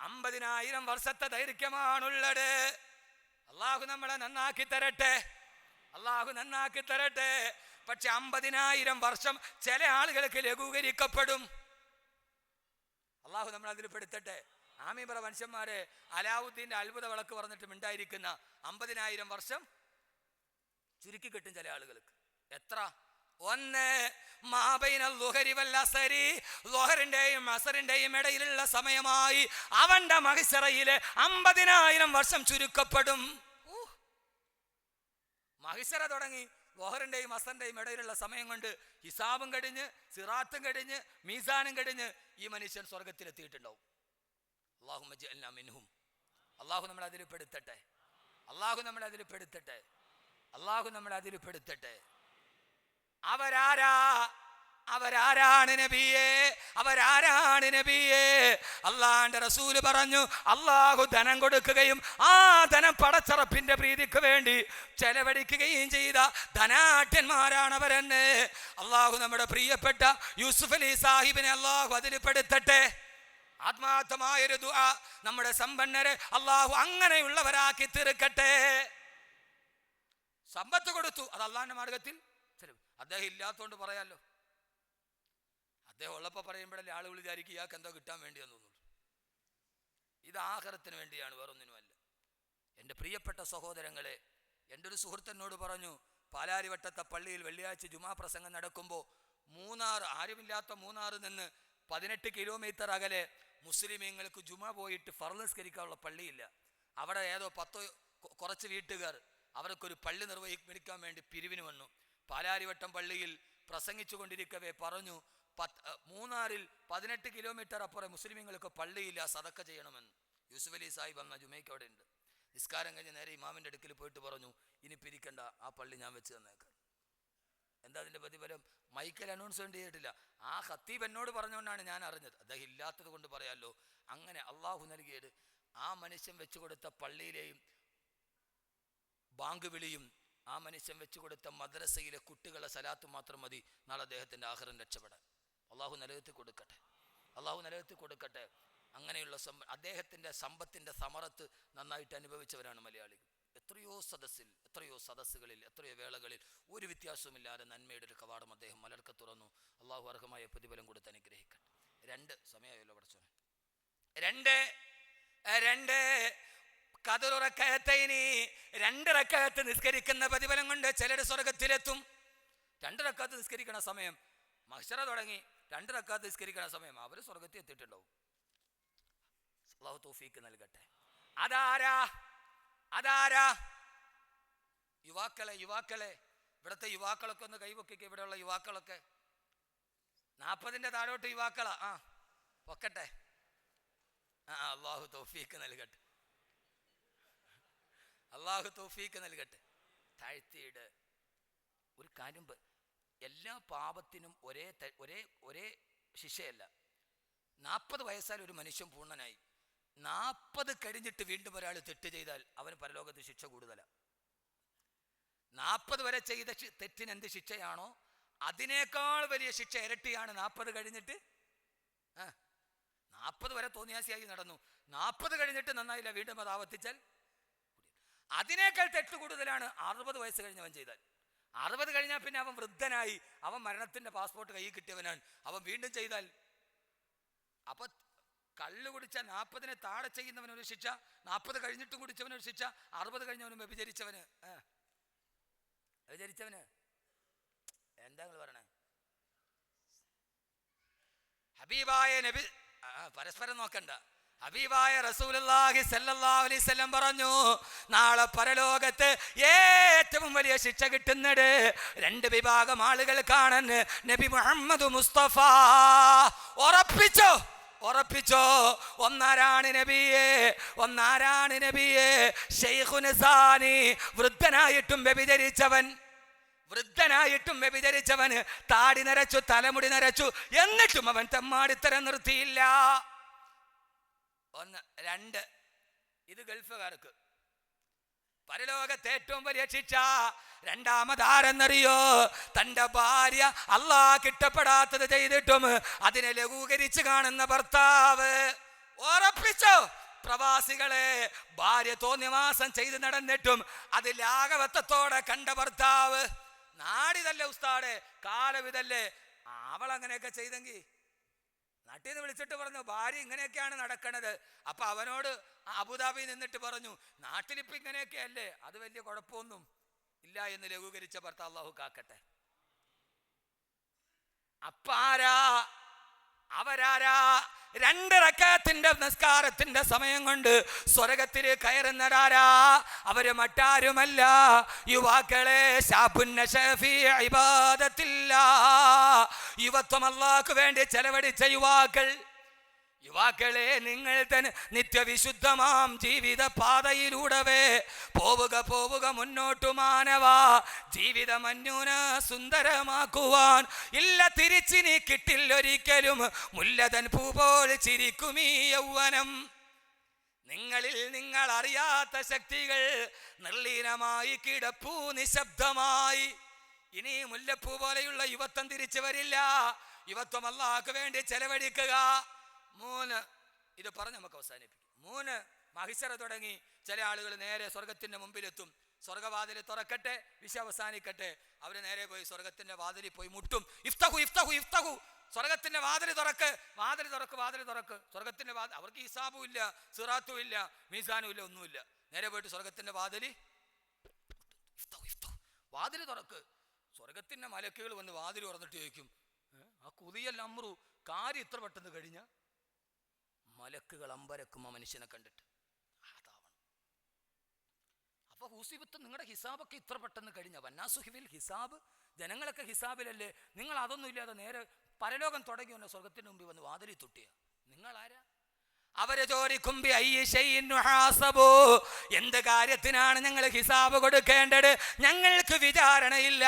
50,000 വർഷത്തെ ദൈർഘ്യമാണുള്ളത്. അള്ളാഹു നമ്മളെ നന്നാക്കി തരട്ടെ, അള്ളാഹു നന്നാക്കി തരട്ടെ. പക്ഷെ 50,000 വർഷം ചില ആളുകൾക്ക് ലഘൂകരിക്കപ്പെടും. അള്ളാഹു നമ്മൾ അതിൽ പെടുത്തട്ടെ. ആമീബറ മനുഷ്യന്മാരെ അലാവുദ്ദീന്റെ അത്ഭുത വിളക്ക് പറഞ്ഞിട്ടും ഉണ്ടായിരിക്കുന്ന 50,000 വർഷം ചുരുക്കി കിട്ടും ചില ആളുകൾക്ക്. എത്ര? 1 മാബൈനൽ ളുഹരി വൽ അസരി, ളുഹറിന്റെയും അസറിന്റെയും ഇടയിലുള്ള സമയമായി അവന്റെ മഹിശറയിലെ 50,000 വർഷം ചുരുക്കപ്പെടും. മഹിശറ തുടങ്ങി ളുഹറിന്റെയും അസറിന്റെയും ഇടയിലുള്ള സമയം കൊണ്ട് ഹിസാബും കഴിഞ്ഞ് സിറാത്തും കഴിഞ്ഞ് മീസാനും കഴിഞ്ഞ് ഈ മനുഷ്യൻ സ്വർഗത്തിലെത്തിയിട്ടുണ്ടാവും. അല്ലാഹുമ്മ ജഅൽനാ മിൻഹും. അള്ളാഹു നമ്മളെ അതിൽ പെടുത്തട്ടെ, അള്ളാഹു നമ്മളെ അതിൽ പെടുത്തട്ടെ, അള്ളാഹു നമ്മളെ അതിൽ പെടുത്തട്ടെ. അവരാരാണ് നബിയേ? അവരാരാണ് നബിയേ? അള്ളാന്റെ റസൂല് പറഞ്ഞു, അള്ളാഹു ധനം കൊടുക്കുകയും ആ ധനം പടച്ചറപ്പിന്റെ പ്രീതിക്ക് വേണ്ടി ചെലവഴിക്കുകയും ചെയ്ത ധനാഢ്യന്മാരാണ് അവരെന്ന്. അള്ളാഹു നമ്മുടെ പ്രിയപ്പെട്ട യൂസുഫ് അലി സാഹിബിനെ അള്ളാഹു അതിൽ പെടുത്തട്ടെ. ആത്മാർത്ഥമായൊരു ദുആ, നമ്മുടെ സമ്പന്നരെ അള്ളാഹു അങ്ങനെയുള്ളവരാക്കി തീർക്കട്ടെ. സമ്പത്ത് കൊടുത്തു, അത് അള്ളാന്റെ മാർഗത്തിൽ. അദ്ദേഹം ഇല്ലാത്തോണ്ട് പറയാലോ, അദ്ദേഹം ഉള്ളപ്പോ പറയുമ്പോഴല്ലേ ആളുകൾ വിചാരിക്കും ഇയാൾക്ക് എന്തോ കിട്ടാൻ വേണ്ടിയാന്ന് തോന്നുന്നു. ഇത് ആഖിറത്തിന് വേണ്ടിയാണ്, വേറൊന്നിനുമല്ല. എൻ്റെ പ്രിയപ്പെട്ട സഹോദരങ്ങളെ, എൻ്റെ ഒരു സുഹൃത്ത് പറഞ്ഞു, പാലാരിവട്ടത്തെ പള്ളിയിൽ വെള്ളിയാഴ്ച ജുമാ പ്രസംഗം നടക്കുമ്പോൾ മൂന്നാർ, ആരുമില്ലാത്ത മൂന്നാറിൽ നിന്ന് 18 കിലോമീറ്റർ അകലെ മുസ്ലിമീങ്ങൾക്ക് ജുമാ പോയിട്ട് ഫർള് നിസ്കരിക്കാനുള്ള പള്ളിയില്ല. അവിടെ ഏതോ 10 കുറച്ച് വീട്ടുകാർ അവർക്കൊരു പള്ളി നിർവഹിക്കാൻ വേണ്ടി പിരിവിന് വന്നു. പാലാരിവട്ടം പള്ളിയിൽ പ്രസംഗിച്ചു കൊണ്ടിരിക്കവേ പറഞ്ഞു, മൂന്നാറിൽ 18 കിലോമീറ്റർ അപ്പുറം മുസ്ലിമീങ്ങൾക്ക് പള്ളിയില്ല, സദക്ക ചെയ്യണമെന്ന്. യൂസുഫ് അലി സാഹിബ് എന്ന ജുമയ്ക്ക് അവിടെ ഉണ്ട്. നിസ്കാരം കഴിഞ്ഞ് നേരെ ഇമാമിൻ്റെ അടുക്കൽ പോയിട്ട് പറഞ്ഞു, ഇനി പിരിക്കണ്ട, ആ പള്ളി ഞാൻ വെച്ച് തന്നേക്കാം. എന്താ അതിൻ്റെ പ്രതിഫലം? മൈക്കൽ അനൗൺസ്മെന്റ് ചെയ്തിട്ടില്ല, ആ ഖത്തീബ് എന്നോട് പറഞ്ഞുകൊണ്ടാണ് ഞാൻ അറിഞ്ഞത്. അദ്ദേഹം ഇല്ലാത്തത് കൊണ്ട് പറയാമല്ലോ. അങ്ങനെ അള്ളാഹു നൽകിയത് ആ മനുഷ്യൻ വെച്ചു കൊടുത്ത പള്ളിയിലെയും ബാങ്ക് വിളിയും ആ മനുഷ്യൻ വെച്ചു കൊടുത്ത മദ്രസയിലെ കുട്ടികളെ സലാത്ത് മാത്രം മതി നാളെ അദ്ദേഹത്തിൻ്റെ ആഖിറം രക്ഷപ്പെടാൻ. അള്ളാഹു നിലനിർത്തി കൊടുക്കട്ടെ, അള്ളാഹു നിലനിർത്തി കൊടുക്കട്ടെ. അങ്ങനെയുള്ള അദ്ദേഹത്തിൻ്റെ സമ്പത്തിൻ്റെ സമറത്ത് നന്നായിട്ട് അനുഭവിച്ചവരാണ് മലയാളികൾ. എത്രയോ സദസ്സുകളിൽ എത്രയോ വേളകളിൽ ഒരു വ്യത്യാസവുമില്ലാതെ നന്മയുടെ ഒരു കവാടം അദ്ദേഹം മലർക്ക തുറന്നു. അള്ളാഹു അർഹമായ പ്രതിഫലം കൊടുത്ത് അനുഗ്രഹിക്കട്ടെ. 2 സമയമല്ലോ പഠിച്ചോനെ. 2 കദറുറക്കയത്തൈനി, 2 റക്അത്ത് നിസ്കരിക്കുന്ന പ്രതിഫലം കൊണ്ട് ചിലർ സ്വർഗത്തിലെത്തും. 2 റക്അത്ത് നിസ്കരിക്കണ സമയം, മഹ്ശറ തുടങ്ങി 2 റക്അത്ത് നിസ്കരിക്കണ സമയം അവർ സ്വർഗത്തിൽ എത്തിയിട്ടുണ്ടാവും. അല്ലാഹു തൗഫീക്ക് നൽകട്ടെ. അതാരാ? യുവാക്കളെ ഇവിടുത്തെ യുവാക്കളൊക്കെ ഒന്ന് കൈവക്കിക്ക്. ഇവിടെയുള്ള യുവാക്കളൊക്കെ 40ന്റെ താഴോട്ട് യുവാക്കളാ. പൊക്കട്ടെ. അല്ലാഹു തൗഫീക്ക് നൽകട്ടെ, അള്ളാഹു തൗഫീക്ക് നൽകട്ടെ. താഴ്ത്തിയിട്. ഒരു കാര്യം, എല്ലാ പാപത്തിനും ഒരേ ശിക്ഷയല്ല. 40 വയസ്സാൽ ഒരു മനുഷ്യൻ പൂർണ്ണനായി. 40 കഴിഞ്ഞിട്ട് വീണ്ടും ഒരാൾ തെറ്റ് ചെയ്താൽ അവന് പരലോകത്ത് ശിക്ഷ കൂടുതലാണ്. 40 വരെ ചെയ്ത തെറ്റിന് എന്ത് ശിക്ഷയാണോ അതിനേക്കാൾ വലിയ ശിക്ഷ ഇരട്ടിയാണ് 40 കഴിഞ്ഞിട്ട്. 40 വരെ തോന്നിയാസിയായി നടന്നു, 40 കഴിഞ്ഞിട്ട് നന്നായില്ല, വീണ്ടും അത് ആവർത്തിച്ചാൽ അതിനേക്കാൾ തെറ്റ് കൂടുതലാണ് 60 വയസ്സ് കഴിഞ്ഞവൻ ചെയ്താൽ. 60 കഴിഞ്ഞാൽ പിന്നെ അവൻ വൃദ്ധനായി, അവൻ മരണത്തിന്റെ പാസ്പോർട്ട് കയ്യിൽ കിട്ടിയവനാണ്. അവൻ വീണ്ടും ചെയ്താൽ അപ്പൊ കള്ള് കുടിച്ച 40 താഴെ ചെയ്യുന്നവന് ഒരു ശിക്ഷ, 40 കഴിഞ്ഞിട്ടും കുടിച്ചവന് ഒരു ശിക്ഷ, 60 കഴിഞ്ഞവനും വ്യഭിചരിച്ചവന് എന്താ നിങ്ങൾ പറയണേ? ഹബീബായ നബി പരസ്പരം നോക്കണ്ട. ഹബീബായ റസൂലുള്ളാഹി സ്വല്ലല്ലാഹു അലൈഹി വസല്ലം പറഞ്ഞു, നാളെ പരലോകത്ത് ഏറ്റവും വലിയ ശിക്ഷ കിട്ടുന്നത് 2 വിഭാഗം ആളുകൾക്കാണെന്ന് നബി മുഹമ്മദ് മുസ്തഫ. ഉറപ്പിച്ചോ. ഒന്നാരാണ് നബിയെ? ശൈഖുൻ സാനി, വൃദ്ധനായിട്ടും വ്യഭിചരിച്ചവൻ താടി നരച്ചു, തലമുടി നരച്ചു, എന്നിട്ടും അവൻ തെമ്മാടിത്തരം നിർത്തിയില്ല. 1. 2, ഇത് ഗൾഫുകാർക്ക്. പരലോകത്തെ ഏറ്റവും വലിയ ശിക്ഷ രണ്ടാമതാരെന്നറിയോ? തന്റെ ഭാര്യ അല്ലാഹ് ഇഷ്ടപ്പെടാത്തത് ചെയ്തിട്ടും അതിനെ ലഘൂകരിച്ച് കാണുന്ന ഭർത്താവ്. ഉറപ്പിച്ചോ പ്രവാസികളെ, ഭാര്യ തോന്നിവാസം ചെയ്ത് നടന്നിട്ടും അത് ലാഘവത്വത്തോടെ കണ്ട ഭർത്താവ്. നാടിതല്ലേ ഉസ്താദേ, കാലവിതല്ലേ. അവളങ്ങനെയൊക്കെ ചെയ്തെങ്കിൽ നാട്ടിൽ നിന്ന് വിളിച്ചിട്ട് പറഞ്ഞു ഭാര്യ ഇങ്ങനെയൊക്കെയാണ് നടക്കണത്. അപ്പൊ അവനോട് അബുദാബി നിന്നിട്ട് പറഞ്ഞു നാട്ടിലിപ്പോ ഇങ്ങനെയൊക്കെ അല്ലേ, അത് വലിയ കുഴപ്പമൊന്നും ഇല്ല എന്ന് ലഘൂകരിച്ച ഭർത്താവ് അല്ലാഹു കാക്കട്ടെ. അപ്പ അവരാരാ? 2 റക്അത്തിന്റെ നിസ്കാരത്തിന്റെ സമയം കൊണ്ട് സ്വർഗത്തിൽ കയറുന്നവരാരാ? അവര് മറ്റാരുമല്ല, യുവാക്കളെ, യുവത്വം അല്ലാഹുവിന് വേണ്ടി ചെലവഴിച്ച യുവാക്കളെ, നിങ്ങൾ തന്നെ നിത്യവിശുദ്ധമാം ജീവിത പാതയിലൂടെ പോവുക മുന്നോട്ടു മാനവ. ജീവിതം അന്യൂന സുന്ദരമാക്കുവാൻ ഇല്ല തിരിച്ചിനി കിട്ടില്ലൊരിക്കലും. മുല്ലതൻ പൂ പോലെ ചിരിക്കുമീ യൗവനം. നിങ്ങളിൽ നിങ്ങൾ അറിയാത്ത ശക്തികൾ നിർലീനമായി കിടപ്പൂ നിശബ്ദമായി. ഇനി മുല്ലപ്പൂ പോലെയുള്ള യുവത്വം തിരിച്ചു വരില്ല. യുവത്വം അല്ലാഹുവിന് വേണ്ടി ചെലവഴിക്കുക. 3, ഇത് പറഞ്ഞ് നമുക്ക് അവസാനിപ്പിക്കും. 3, മഹിശറ തുടങ്ങി. ചില ആളുകൾ നേരെ സ്വർഗത്തിന്റെ മുമ്പിലെത്തും. സ്വർഗവാതിൽ തുറക്കട്ടെ, വിഷയം അവസാനിക്കട്ടെ. അവര് നേരെ പോയി സ്വർഗത്തിന്റെ വാതിലിൽ പോയി മുട്ടും. ഇഫ്തഹു ഇഫ്തഹു ഇഫ്തഹു, സ്വർഗത്തിന്റെ വാതിൽ തുറക്ക്. സ്വർഗത്തിന്റെ വാതിൽ. അവർക്ക് ഹിസാബും ഇല്ല, സിറാത്തും ഇല്ല, മീസാനും ഇല്ല, ഒന്നുമില്ല. നേരെ പോയിട്ട് സ്വർഗത്തിന്റെ വാതിൽ വാതിൽ തുറക്ക്. സ്വർഗത്തിന്റെ മലക്കുകൾ വന്ന് വാതിൽ തുറന്നിട്ട് ചോദിക്കും, ആ കുതിയൽ അമ്രു കാര്യം ഇത്ര പെട്ടെന്ന് കഴിഞ്ഞ? മലക്കുകൾ അമ്പരക്കും ആ മനുഷ്യനെ കണ്ടിട്ട്. അതാവണം. അപ്പൊ ഹുസിബത്ത്, നിങ്ങളുടെ ഹിസാബൊക്കെ ഇത്ര പെട്ടെന്ന് കഴിഞ്ഞ? വന്നാസുഹിബിൽ ഹിസാബ്, ജനങ്ങളൊക്കെ ഹിസാബിലല്ലേ? നിങ്ങൾ അതൊന്നും ഇല്ലാതെ നേരെ പരലോകം തുടങ്ങിയോ സ്വർഗത്തിന് മുമ്പിൽ വന്ന് വാതിലിൽ തൊട്ടിയ നിങ്ങൾ ആരാ? അവര് ചോദിക്കും, എന്ത് കാര്യത്തിനാണ് ഞങ്ങൾ ഹിസാബ് കൊടുക്കേണ്ടത്? ഞങ്ങൾക്ക് വിചാരണയില്ല.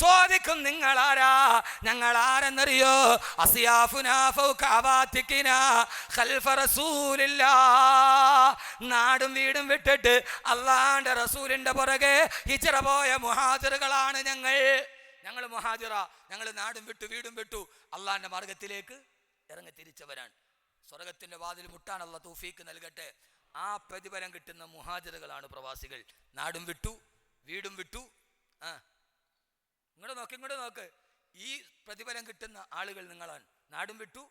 ചോദിക്കും, നിങ്ങൾ ആരാ? ഞങ്ങൾ ആരെന്നറിയോ? നാടും വീടും വിട്ടിട്ട് അള്ളാന്റെ റസൂലിന്റെ പുറകെ ഹിജ്റ പോയ മുഹാജിറുകളാണ് ഞങ്ങൾ മുഹാജിറ. ഞങ്ങൾ നാടും വിട്ടു വീടും വിട്ടു അള്ളാന്റെ മാർഗത്തിലേക്ക് ഇറങ്ങി തിരിച്ചവരാണ്. സ്വർഗത്തിന്റെ വാതിൽ മുട്ടാൻ അല്ലാഹു തൗഫീക്ക് നൽകട്ടെ. ആ പ്രതിഫലം കിട്ടുന്ന മുഹാജിറുകളാണ് പ്രവാസികൾ. നാടും വിട്ടു വീടും വിട്ടു. ഇങ്ങോട്ട് നോക്ക്. ഈ പ്രതിഫലം കിട്ടുന്ന ആളുകൾ നിങ്ങളാണ്. നാടും വിട്ടു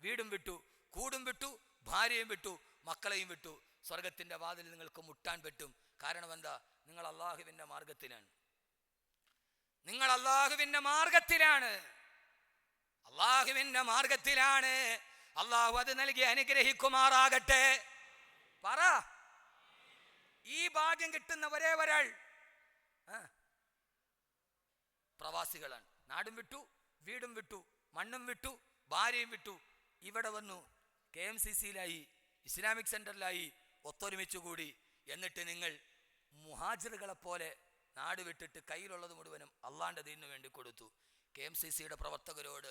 വീടും വിട്ടു, കൂടും വിട്ടു, ഭാര്യയും വിട്ടു, മക്കളെയും വിട്ടു. സ്വർഗത്തിന്റെ വാതിൽ നിങ്ങൾക്ക് മുട്ടാൻ പറ്റും. കാരണം എന്താ? നിങ്ങൾ അല്ലാഹുവിന്റെ മാർഗത്തിലാണ്. അല്ലാഹു അത് നൽകി അനുഗ്രഹിക്കുമാറാകട്ടെ. പറ, ഈ ഭാഗ്യം കിട്ടുന്ന ഒരേ ഒരാൾ പ്രവാസികളാണ്. നാടും വിട്ടു വീടും വിട്ടു മണ്ണും വിട്ടു ഭാര്യയും വിട്ടു ഇവിടെ വന്നു KMCC-യിലായി, ഇസ്ലാമിക് സെന്ററിലായി ഒത്തൊരുമിച്ചു കൂടി. എന്നിട്ട് നിങ്ങൾ മുഹാജിറുകളെ പോലെ നാട് വിട്ടിട്ട് കയ്യിലുള്ളത് മുഴുവനും അള്ളാന്റെ ദീനിനു വേണ്ടി കൊടുത്തു. KMCC-യുടെ പ്രവർത്തകരോട്,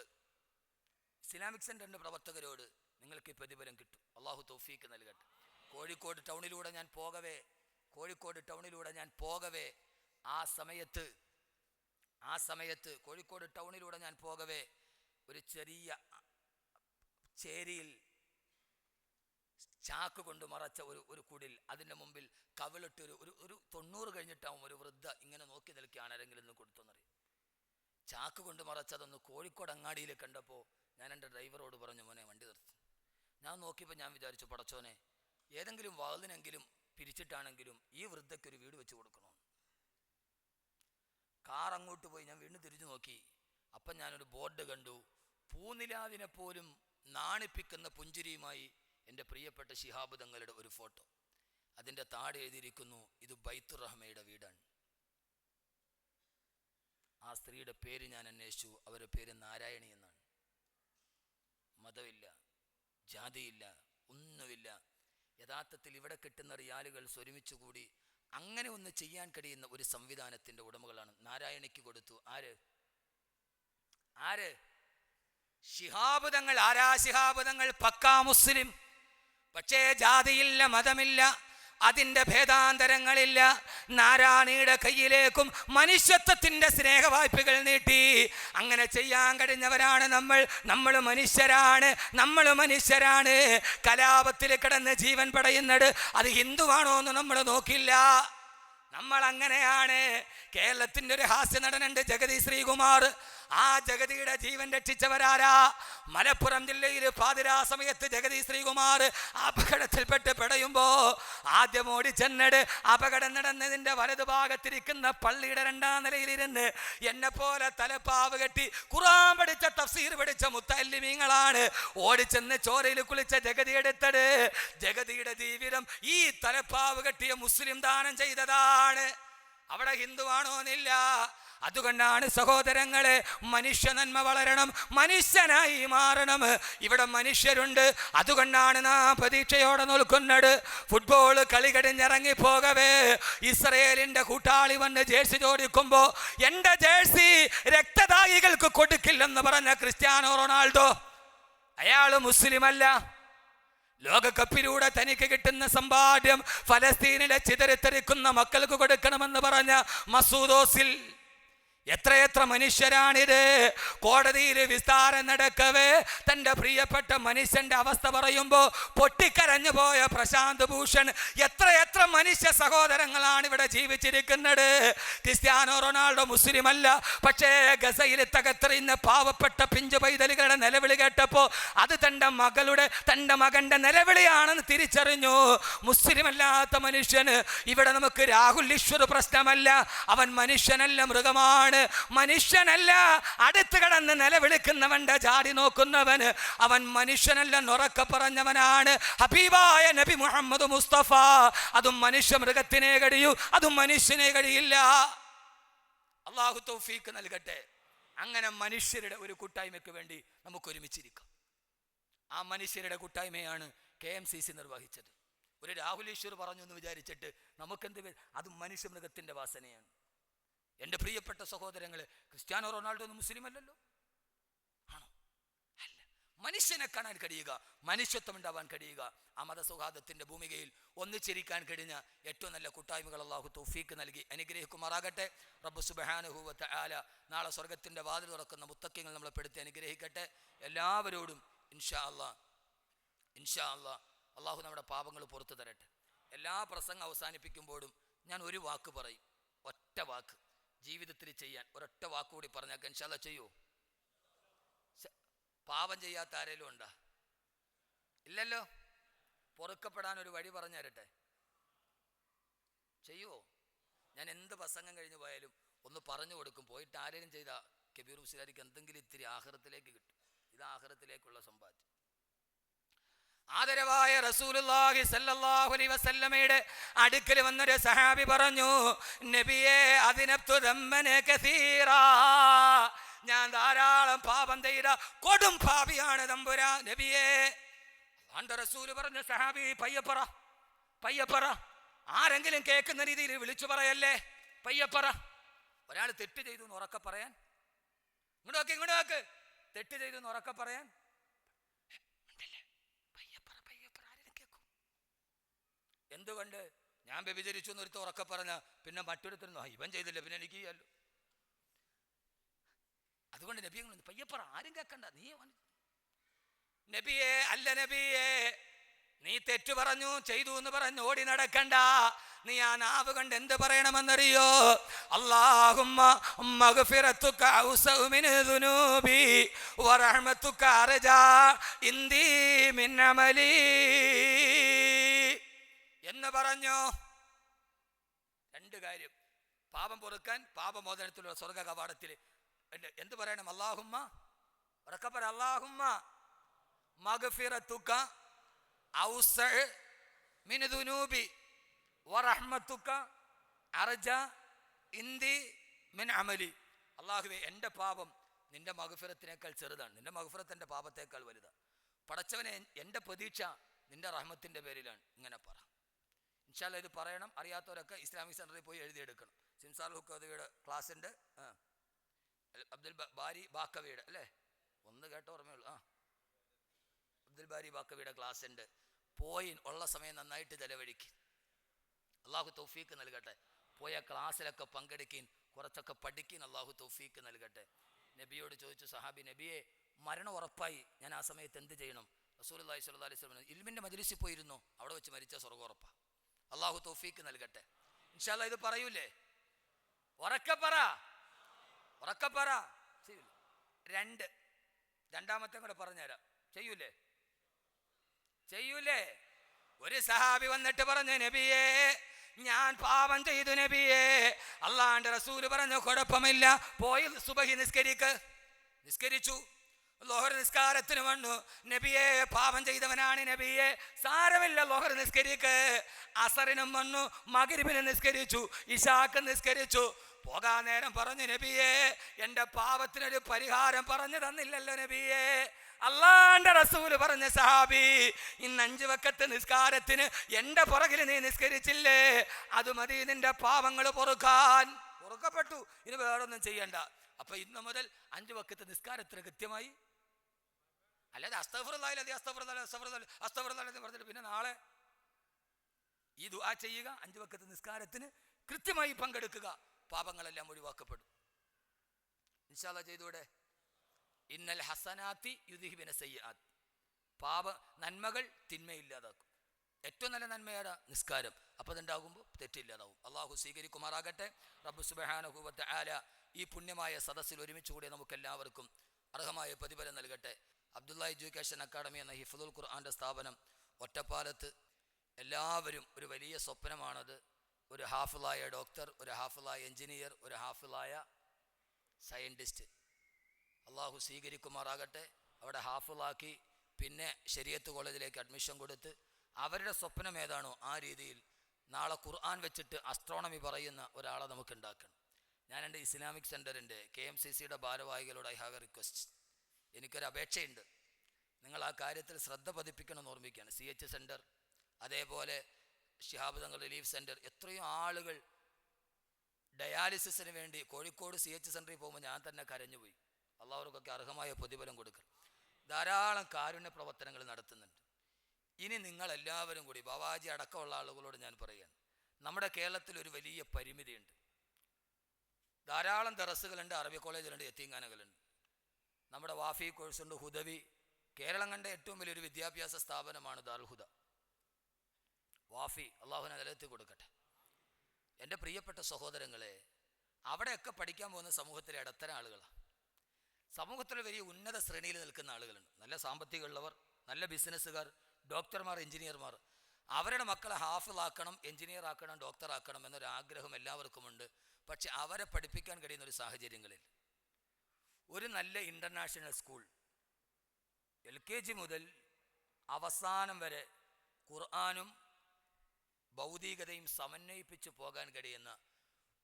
ഇസ്ലാമിക് സെന്ററിന്റെ പ്രവർത്തകരോട് നിങ്ങൾക്ക് ഈ പ്രതിഫലം കിട്ടും. അള്ളാഹു തൗഫീക്ക് നൽകട്ടെ. കോഴിക്കോട് ടൗണിലൂടെ ഞാൻ പോകവേ ആ സമയത്ത് കോഴിക്കോട് ടൗണിലൂടെ ഞാൻ പോകവേ ഒരു ചെറിയ ചേരിയിൽ ചാക്ക് കൊണ്ട് മറച്ച ഒരു കുടിൽ, അതിൻ്റെ മുമ്പിൽ കവിളിട്ട് ഒരു 90 കഴിഞ്ഞിട്ടാവും ഒരു വൃദ്ധ ഇങ്ങനെ നോക്കി നിൽക്കുകയാണ്. ആരെങ്കിലും ഒന്ന് കൊടുത്തെന്നറിയും. ചാക്ക് കൊണ്ട് മറച്ചതൊന്ന് കോഴിക്കോട് അങ്ങാടിയിൽ കണ്ടപ്പോൾ ഞാൻ എൻ്റെ ഡ്രൈവറോട് പറഞ്ഞു, മോനെ വണ്ടി നിർത്തി, ഞാൻ നോക്കിയപ്പോൾ ഞാൻ വിചാരിച്ചു, പടച്ചോനെ, ഏതെങ്കിലും വാതിനെങ്കിലും പിരിച്ചിട്ടാണെങ്കിലും ഈ വൃദ്ധയ്ക്കൊരു വീട് വെച്ച് കൊടുക്കണോ. കാർ അങ്ങോട്ട് പോയി, ഞാൻ വീണ്ടും തിരിഞ്ഞു നോക്കി. അപ്പം ഞാനൊരു ബോർഡ് കണ്ടു, പൂനിലാവിനെ പോലും നാണിപ്പിക്കുന്ന പുഞ്ചിരിയുമായി എൻ്റെ പ്രിയപ്പെട്ട ശിഹാബ് തങ്ങളുടെ ഒരു ഫോട്ടോ. അതിൻ്റെ താഴെ എഴുതിയിരിക്കുന്നു, ഇത് ബൈത്തുർ റഹ്മയുടെ വീടാണ്. ആ സ്ത്രീയുടെ പേര് ഞാൻ അന്വേഷിച്ചു. അവരുടെ പേര് നാരായണി എന്നാണ്. മതമില്ല, ജാതിയില്ല, ഒന്നുമില്ല. യഥാർത്ഥത്തിൽ ഇവിടെ കിട്ടുന്ന റിയാലുകൾ സ്വരുമിച്ചു കൂടി അങ്ങനെ ഒന്ന് ചെയ്യാൻ കഴിയുന്ന ഒരു സംവിധാനത്തിൻ്റെ ഉടമകളാണ്. നാരായണിക്ക് കൊടുത്തു. ആര്? ശിഹാബ് തങ്ങൾ. ആരാ ശിഹാബ് തങ്ങൾ? പക്കാ മുസ്ലിം. പക്ഷേ ജാതിയില്ല, മതമില്ല, അതിൻ്റെ ഭേദാന്തരങ്ങളില്ല. നാരായണിയുടെ കയ്യിലേക്കും മനുഷ്യത്വത്തിൻ്റെ സ്നേഹവായ്പകൾ നീട്ടി. അങ്ങനെ ചെയ്യാൻ കഴിഞ്ഞവരാണ് നമ്മൾ മനുഷ്യരാണ്. കലാപത്തിൽ കിടന്ന് ജീവൻ പടയുന്നത് അത് ഹിന്ദുവാണോ എന്ന് നമ്മൾ നോക്കില്ല. നമ്മൾ അങ്ങനെയാണ്. കേരളത്തിൻ്റെ ഒരു ഹാസ്യ നടനുണ്ട്, ജഗതി ശ്രീകുമാർ. ആ ജഗതിയുടെ ജീവൻ രക്ഷിച്ചവരാരാ? മലപ്പുറം ജില്ലയിൽ പാതിരാ സമയത്ത് ജഗതി ശ്രീകുമാർ അപകടത്തിൽപ്പെട്ട് പെടയുമ്പോ ആദ്യം ഓടിച്ചെന്നത് അപകടം നടന്നതിൻ്റെ വലതുഭാഗത്തിരിക്കുന്ന പള്ളിയുടെ 2ാം നിലയിലിരുന്ന് എന്നെ പോലെ തലപ്പാവ് കെട്ടി ഖുർആൻ പഠിച്ച, തഫ്സീർ പഠിച്ച മുത്തല്ലിമീങ്ങളാണ് ഓടിച്ചെന്ന് ചോരയിൽ കുളിച്ച ജഗതി എടുത്തത്. ജഗതിയുടെ ജീവിതം ഈ തലപ്പാവ് കെട്ടിയ മുസ്ലിം ദാനം ചെയ്തതാണ്. അവിടെ ഹിന്ദുവാണോന്നില്ല. അതുകൊണ്ടാണ് സഹോദരങ്ങളെ, മനുഷ്യ നന്മ വളരണം, മനുഷ്യനായി മാറണം. ഇവിടെ മനുഷ്യരുണ്ട്. അതുകൊണ്ടാണ് നാം പ്രതീക്ഷയോടെ നിൽക്കുന്നത്. ഫുട്ബോൾ കളി കഴിഞ്ഞിറങ്ങി പോകവേ ഇസ്രയേലിന്റെ കൂട്ടാളി വന്ന് ജേഴ്സി ചോദിക്കുമ്പോ എന്റെ ജേഴ്സി രക്തദായികൾക്ക് കൊടുക്കില്ലെന്ന് പറഞ്ഞ ക്രിസ്ത്യാനോ റൊണാൾഡോ, അയാൾ മുസ്ലിമല്ല. ലോകകപ്പിലൂടെ തനിക്ക് കിട്ടുന്ന സമ്പാദ്യം ഫലസ്തീനിലെ ചിതറിത്തെറിക്കുന്ന മക്കൾക്ക് കൊടുക്കണമെന്ന് പറഞ്ഞ മസൂദ് ഓസിൽ. എത്രയെത്ര മനുഷ്യരാണിത്. കോടതിയിൽ വിസ്താരം നടക്കവേ തൻ്റെ പ്രിയപ്പെട്ട മനുഷ്യന്റെ അവസ്ഥ പറയുമ്പോൾ പൊട്ടിക്കരഞ്ഞു പോയ പ്രശാന്ത് ഭൂഷൺ. എത്രയെത്ര മനുഷ്യ സഹോദരങ്ങളാണ് ഇവിടെ ജീവിച്ചിരിക്കുന്നത്. ക്രിസ്ത്യാനോ റൊണാൾഡോ മുസ്ലിം അല്ല, പക്ഷേ ഗസയിൽ തകർത്തെറിയുന്ന പാവപ്പെട്ട പിഞ്ചു പൈതലുകളുടെ നിലവിളി കേട്ടപ്പോൾ അത് തൻ്റെ മകന്റെ നിലവിളിയാണെന്ന് തിരിച്ചറിഞ്ഞു. മുസ്ലിം അല്ലാത്ത മനുഷ്യന് ഇവിടെ നമുക്ക് രാഹുൽ ഈശ്വർ പ്രശ്നമല്ല. അവൻ മനുഷ്യനല്ല, മൃഗമാണ്. മനുഷ്യനല്ല. അടുത്ത് കടന്ന് നിലവിളിക്കുന്നവന്റെ ജാതി നോക്കുന്നവന് അവൻ മനുഷ്യനല്ലെന്ന് ഉറക്കെ പറഞ്ഞവനാണ് ഹബീബായ നബി മുഹമ്മദ് മുസ്തഫ. അതും മനുഷ്യ മൃഗത്തിനെ കഴിയൂ, അതും മനുഷ്യനെ കഴിയില്ല. അള്ളാഹു തൗഫീക്ക് നൽകട്ടെ. അങ്ങനെ മനുഷ്യരുടെ ഒരു കൂട്ടായ്മയ്ക്ക് വേണ്ടി നമുക്ക് ഒരുമിച്ചിരിക്കാം. ആ മനുഷ്യരുടെ കൂട്ടായ്മയാണ് KMCC നിർവഹിച്ചത്. ഒരു രാഹുൽ ഈശ്വർ പറഞ്ഞു എന്ന് വിചാരിച്ചിട്ട് നമുക്കെന്ത്? അത് മനുഷ്യ മൃഗത്തിന്റെ വാസനയാണ്. എൻ്റെ പ്രിയപ്പെട്ട സഹോദരങ്ങളെ, ക്രിസ്ത്യാനോ റൊണാൾഡോ ഒന്നും മുസ്ലിം അല്ലല്ലോ, ആണോ? അല്ല. മനുഷ്യനെ കാണാൻ കഴിയുക, മനുഷ്യത്വം ഉണ്ടാവാൻ കഴിയുക, ആ മതസൗഹാർദ്ദത്തിൻ്റെ ഭൂമികയിൽ ഒന്നിച്ചിരിക്കാൻ കഴിഞ്ഞ ഏറ്റവും നല്ല കൂട്ടായ്മകൾ അല്ലാഹു തൗഫീക്ക് നൽകി അനുഗ്രഹിക്കുമാറാകട്ടെ. റബ്ബ് സുബ്ഹാനഹു വ തആല നാളെ സ്വർഗത്തിൻ്റെ വാതിൽ തുറക്കുന്ന മുത്തക്കിങ്ങൾ നമ്മളെ പെടുത്തി അനുഗ്രഹിക്കട്ടെ. എല്ലാവരോടും ഇൻഷാ അല്ലാ അള്ളാഹു നമ്മുടെ പാപങ്ങൾ പുറത്തു തരട്ടെ. എല്ലാ പ്രസംഗം അവസാനിപ്പിക്കുമ്പോഴും ഞാൻ ഒരു വാക്ക് പറയും, ഒറ്റ വാക്ക് ജീവിതത്തിൽ ചെയ്യാൻ. ഒരൊറ്റ വാക്കുകൂടി പറഞ്ഞാൽ ഇൻഷാ അല്ലാ ചെയ്യൂ? പാപം ചെയ്യാത്ത ആരെങ്കിലും ഉണ്ടാ? ഇല്ലല്ലോ. പൊറുക്കപ്പെടാൻ ഒരു വഴി പറഞ്ഞു തരട്ടെ, ചെയ്യുമോ? ഞാൻ എന്ത് പ്രസംഗം കഴിഞ്ഞ് പോയാലും ഒന്ന് പറഞ്ഞു കൊടുക്കും. പോയിട്ട് ആരെങ്കിലും ചെയ്ത കബീർ മുസ്ലിയാരിക്ക് എന്തെങ്കിലും ഇത്തിരി ആഖിറത്തിലേക്ക് കിട്ടും. ഇത് ആഖിറത്തിലേക്കുള്ള സമ്പാദ്യം. ആദരവായ റസൂലുള്ളാഹി സ്വല്ലല്ലാഹു അലൈഹി വസല്ലമയുടെ അടുക്കൽ വന്നൊരു സഹാബി പറഞ്ഞു, നബിയേ അദ്നബ്തു ദമ്മന കസീറാ, ഞാൻ ധാരാളം പാപം ചെയ്ത കൊടും പാപിയാണ് തമ്പുരാൻ നബിയേ. അല്ലാഹുവിന്റെ റസൂൽ പറഞ്ഞു, സഹാബി പയ്യപ്പറ, ആരെങ്കിലും കേൾക്കുന്ന രീതിയിൽ വിളിച്ചു പറയല്ലേ, പയ്യപ്പറ. ഒരാൾ തെറ്റ് ചെയ്തു എന്ന് ഉറക്കെ പറയാൻ, ഇങ്ങോട്ട് നോക്ക്, തെറ്റ് ചെയ്തു എന്ന് ഉറക്കെ പറയാൻ എന്തുകൊണ്ട്? ഞാൻ വ്യഭിചരിച്ചു എന്നൊരുത്ത ഉറക്കെ പറഞ്ഞ പിന്നെ മറ്റൊരുത്തരുന്നു ഇവൻ ചെയ്തില്ല, പിന്നെ എനിക്ക് ചെയ്യാലോ. അതുകൊണ്ട് നബിയെ പയ്യപ്പറ, ആരും കേൾക്കണ്ട, നീ നബിയെ അല്ല നബിയെ, നീ തെറ്റു പറഞ്ഞു ചെയ്തു എന്ന് പറഞ്ഞു ഓടി നടക്കണ്ട. നീ ആ നാവ് കൊണ്ട് എന്ത് പറയണമെന്നറിയോ? അല്ലാഹുമ്മ മഗ്ഫിറതുക ഔസഉ മിൻ ദുനൂബി വറഹ്മതുക അർജാ ഇന്ദി മിൻ അമലി എന്ന് പറഞ്ഞു. രണ്ട് കാര്യം: പാപം പൊറുക്കാൻ, പാപമോചനത്തിലുള്ള സ്വർഗ കവാടത്തിൽ എന്ത് പറയണം? അല്ലാഹുമ്മ ഉറക്കപ്പറ, അല്ലാഹുമ്മ മഗ്ഫിറതുക ഔസഉ മിൻ ദുനൂബി വറഹ്മതുക അർജാ ഇന്ദി മിൻ അമലി. അല്ലാഹുവേ, എൻ്റെ പാപം നിന്റെ മഗ്ഫിറത്തിനേക്കാൾ ചെറുതാണ്, നിന്റെ മഗ്ഫിറത്ത് എൻ്റെ പാപത്തേക്കാൾ വലുതാണ്. പടച്ചവനെ, എൻ്റെ പ്രതീക്ഷ നിന്റെ റഹ്മത്തിൻ്റെ പേരിലാണ്. ഇങ്ങനെ പറ. ഇൻഷാ അല്ലാഹ് ഇത് പറയണം. അറിയാത്തവരൊക്കെ ഇസ്ലാമിക് സെൻറ്ററിൽ പോയി എഴുതിയെടുക്കണം. സിംസാർ ഹുക്കോദയുടെ ക്ലാസ് ഉണ്ട്, അബ്ദുൽ ബാരി ബാക്കവിയുടെ, അല്ലേ? ഒന്ന് കേട്ട ഓർമ്മയുള്ളൂ. അബ്ദുൽ ബാരി ബാക്കവിയുടെ ക്ലാസ് ഉണ്ട്. പോയി ഉള്ള സമയം നന്നായിട്ട് ചെലവഴിക്ക്. അള്ളാഹു തൗഫീക്ക് നൽകട്ടെ. പോയ ക്ലാസ്സിലൊക്കെ പങ്കെടുക്കുകയും കുറച്ചൊക്കെ പഠിക്കുകയും അള്ളാഹു തൗഫീക്ക് നൽകട്ടെ. നബിയോട് ചോദിച്ചു സഹാബി, നബിയെ മരണം ഉറപ്പായി, ഞാൻ ആ സമയത്ത് എന്ത് ചെയ്യണം? റസൂലുള്ളാഹി സ്വല്ലല്ലാഹു അലൈഹി വസല്ലം ഇൽമിൻ്റെ മജ്ലിസിൽ പോയിരുന്നു, അവിടെ വെച്ച് മരിച്ച സ്വർഗ്ഗം ഉറപ്പാണ്. അള്ളാഹു തൗഫീക്ക് നൽകട്ടെ. ഇൻഷാ അല്ലാഹ് ഇത് പറയൂലേ? ഉറക്കപ്പറ, ഉറക്കപ്പറ. രണ്ടാമത്തെ കൂടെ പറഞ്ഞുതരാം. ചെയ്യൂലേ? ഒരു സഹാബി വന്നിട്ട് പറഞ്ഞു, നബിയേ ഞാൻ പാപം ചെയ്തു നബിയേ. അള്ളാന്റെ റസൂല് പറഞ്ഞു, കുഴപ്പമില്ല, പോയി സുബഹി നിസ്കരിച്ചു. ലോഹർ നിസ്കാരത്തിന് വന്നു. നബിയെ പാപം ചെയ്തവനാണ് നബിയെ, സാരമില്ല, ലോഹർ നിസ്കരിക്ക്. അസറിനും വന്നു, മഗ്രിബിന് നിസ്കരിച്ചു, ഇശാക്ക് നിസ്കരിച്ചു. പോകാൻ നേരം പറഞ്ഞു, നബിയെ എൻ്റെ പാപത്തിനൊരു പരിഹാരം പറഞ്ഞു തന്നില്ലല്ലോ നബിയെ. അള്ളാന്റെ റസൂല് പറഞ്ഞ സഹാബി, ഇന്ന് 5 വക്കത്ത് നിസ്കാരത്തിന് എൻ്റെ പുറകിൽ നീ നിസ്കരിച്ചില്ലേ, അത് മതി നിന്റെ പാപങ്ങൾ പൊറുക്കാൻ. പൊറുക്കപ്പെട്ടു, ഇനി വേറൊന്നും ചെയ്യണ്ട. അപ്പൊ ഇന്ന് മുതൽ 5 വക്കത്ത് നിസ്കാരത്തിന് കൃത്യമായി, അല്ലാതെ അസ്തഗ്ഫിറുല്ലാഹി എന്ന് പറഞ്ഞിട്ട് പിന്നെ നാളെ ഈ ദുആ ചെയ്യുക. 5 വക്കത്ത് നിസ്കാരത്തിന് കൃത്യമായി പങ്കെടുക്കുക, പാപങ്ങളെല്ലാം ഒഴിവാക്കപ്പെടും. ഇൻഷാ അല്ലാഹ് ചെയ്തൂടെ? ഇന്നൽ ഹസനാത്തി യുദ്ഹിബിന സയ്യിആത്ത്. നന്മകൾ തിന്മയില്ലാതാക്കും. ഏറ്റവും നല്ല നന്മയാണ് നിസ്കാരം. അപ്പോൾ അതുണ്ടാകുമ്പോൾ തെറ്റില്ലാതാവും. അള്ളാഹു സ്വീകരിക്കുമാറാകട്ടെ. റബ്ബ് സുബ്ഹാനഹു വ തആല ഈ പുണ്യമായ സദസ്സിൽ ഒരുമിച്ച് കൂടി നമുക്കെല്ലാവർക്കും അർഹമായ പ്രതിഫലം നൽകട്ടെ. അബ്ദുള്ള എഡ്യൂക്കേഷൻ അക്കാഡമി എന്ന ഹിഫ്ളുൽ ഖുർആന്റെ സ്ഥാപനം ഒറ്റപ്പാലത്ത്, എല്ലാവരും ഒരു വലിയ സ്വപ്നമാണത്. ഒരു ഹാഫിളായ ഡോക്ടർ, ഒരു ഹാഫിളായ എഞ്ചിനീയർ, ഒരു ഹാഫിളായ സയൻറ്റിസ്റ്റ്. അള്ളാഹു സ്വീകരിക്കുമാറാകട്ടെ. അവിടെ ഹാഫിളാക്കി പിന്നെ ശരീഅത്ത് കോളേജിലേക്ക് അഡ്മിഷൻ കൊടുത്ത് അവരുടെ സ്വപ്നം ഏതാണോ ആ രീതിയിൽ നാളെ ഖുർആൻ വെച്ചിട്ട് അസ്ട്രോണമി പറയുന്ന ഒരാളെ നമുക്ക് ഉണ്ടാക്കണം. ഞാൻ എൻ്റെ ഇസ്ലാമിക് സെൻറ്ററിൻ്റെ KMCCയുടെ ഭാരവാഹികളോട് ഐ ഹാവ് എ റിക്വസ്റ്റ്. എനിക്കൊരു അപേക്ഷയുണ്ട്. നിങ്ങൾ ആ കാര്യത്തിൽ ശ്രദ്ധ പതിപ്പിക്കണമെന്ന് ഓർമ്മിക്കുകയാണ്. CH സെൻറ്റർ, അതേപോലെ ശിഹാബ് തങ്ങൾ റിലീഫ് സെൻറ്റർ, എത്രയോ ആളുകൾ ഡയാലിസിസിന് വേണ്ടി കോഴിക്കോട് CH സെൻറ്ററിൽ പോകുമ്പോൾ ഞാൻ തന്നെ കരഞ്ഞുപോയി. അള്ളാഹുവർക്കൊക്കെ അർഹമായ പ്രതിഫലം കൊടുക്കണം. ധാരാളം കാരുണ്യ പ്രവർത്തനങ്ങൾ നടത്തുന്നുണ്ട്. ഇനി നിങ്ങളെല്ലാവരും കൂടി, ബാവാജി അടക്കമുള്ള ആളുകളോട് ഞാൻ പറയുകയാണ്, നമ്മുടെ കേരളത്തിൽ ഒരു വലിയ പരിമിതിയുണ്ട്. ധാരാളം ദറസുകളുണ്ട്, അറബി കോളേജിലുണ്ട്, യത്തീംഖാനകളുണ്ട്, നമ്മുടെ വാഫി കോഴ്സുണ്ട്, ഹുദവി. കേരളം കണ്ട ഏറ്റവും വലിയൊരു വിദ്യാഭ്യാസ സ്ഥാപനമാണ് ദാറുൽ ഹുദ. വാഫി അള്ളാഹുവിനെ നിലനിർത്തി കൊടുക്കട്ടെ. എൻ്റെ പ്രിയപ്പെട്ട സഹോദരങ്ങളെ, അവിടെയൊക്കെ പഠിക്കാൻ പോകുന്ന സമൂഹത്തിലെ ഇടത്തരം ആളുകളാണ്. സമൂഹത്തിൽ വലിയ ഉന്നത ശ്രേണിയിൽ നിൽക്കുന്ന ആളുകളുണ്ട്. നല്ല സാമ്പത്തികമുള്ളവർ, നല്ല ബിസിനസ്സുകാർ, ഡോക്ടർമാർ, എഞ്ചിനീയർമാർ. അവരുടെ മക്കളെ ഹാഫിളാക്കണം, എഞ്ചിനീയർ ആക്കണം, ഡോക്ടർ ആക്കണം എന്നൊരാഗ്രഹം എല്ലാവർക്കുമുണ്ട്. പക്ഷെ അവരെ പഠിപ്പിക്കാൻ കഴിയുന്ന ഒരു സാഹചര്യങ്ങളിൽ ഒരു നല്ല ഇൻ്റർനാഷണൽ സ്കൂൾ LKG മുതൽ അവസാനം വരെ ഖുർആനും ഭൗതികതയും സമന്വയിപ്പിച്ച് പോകാൻ കഴിയുന്ന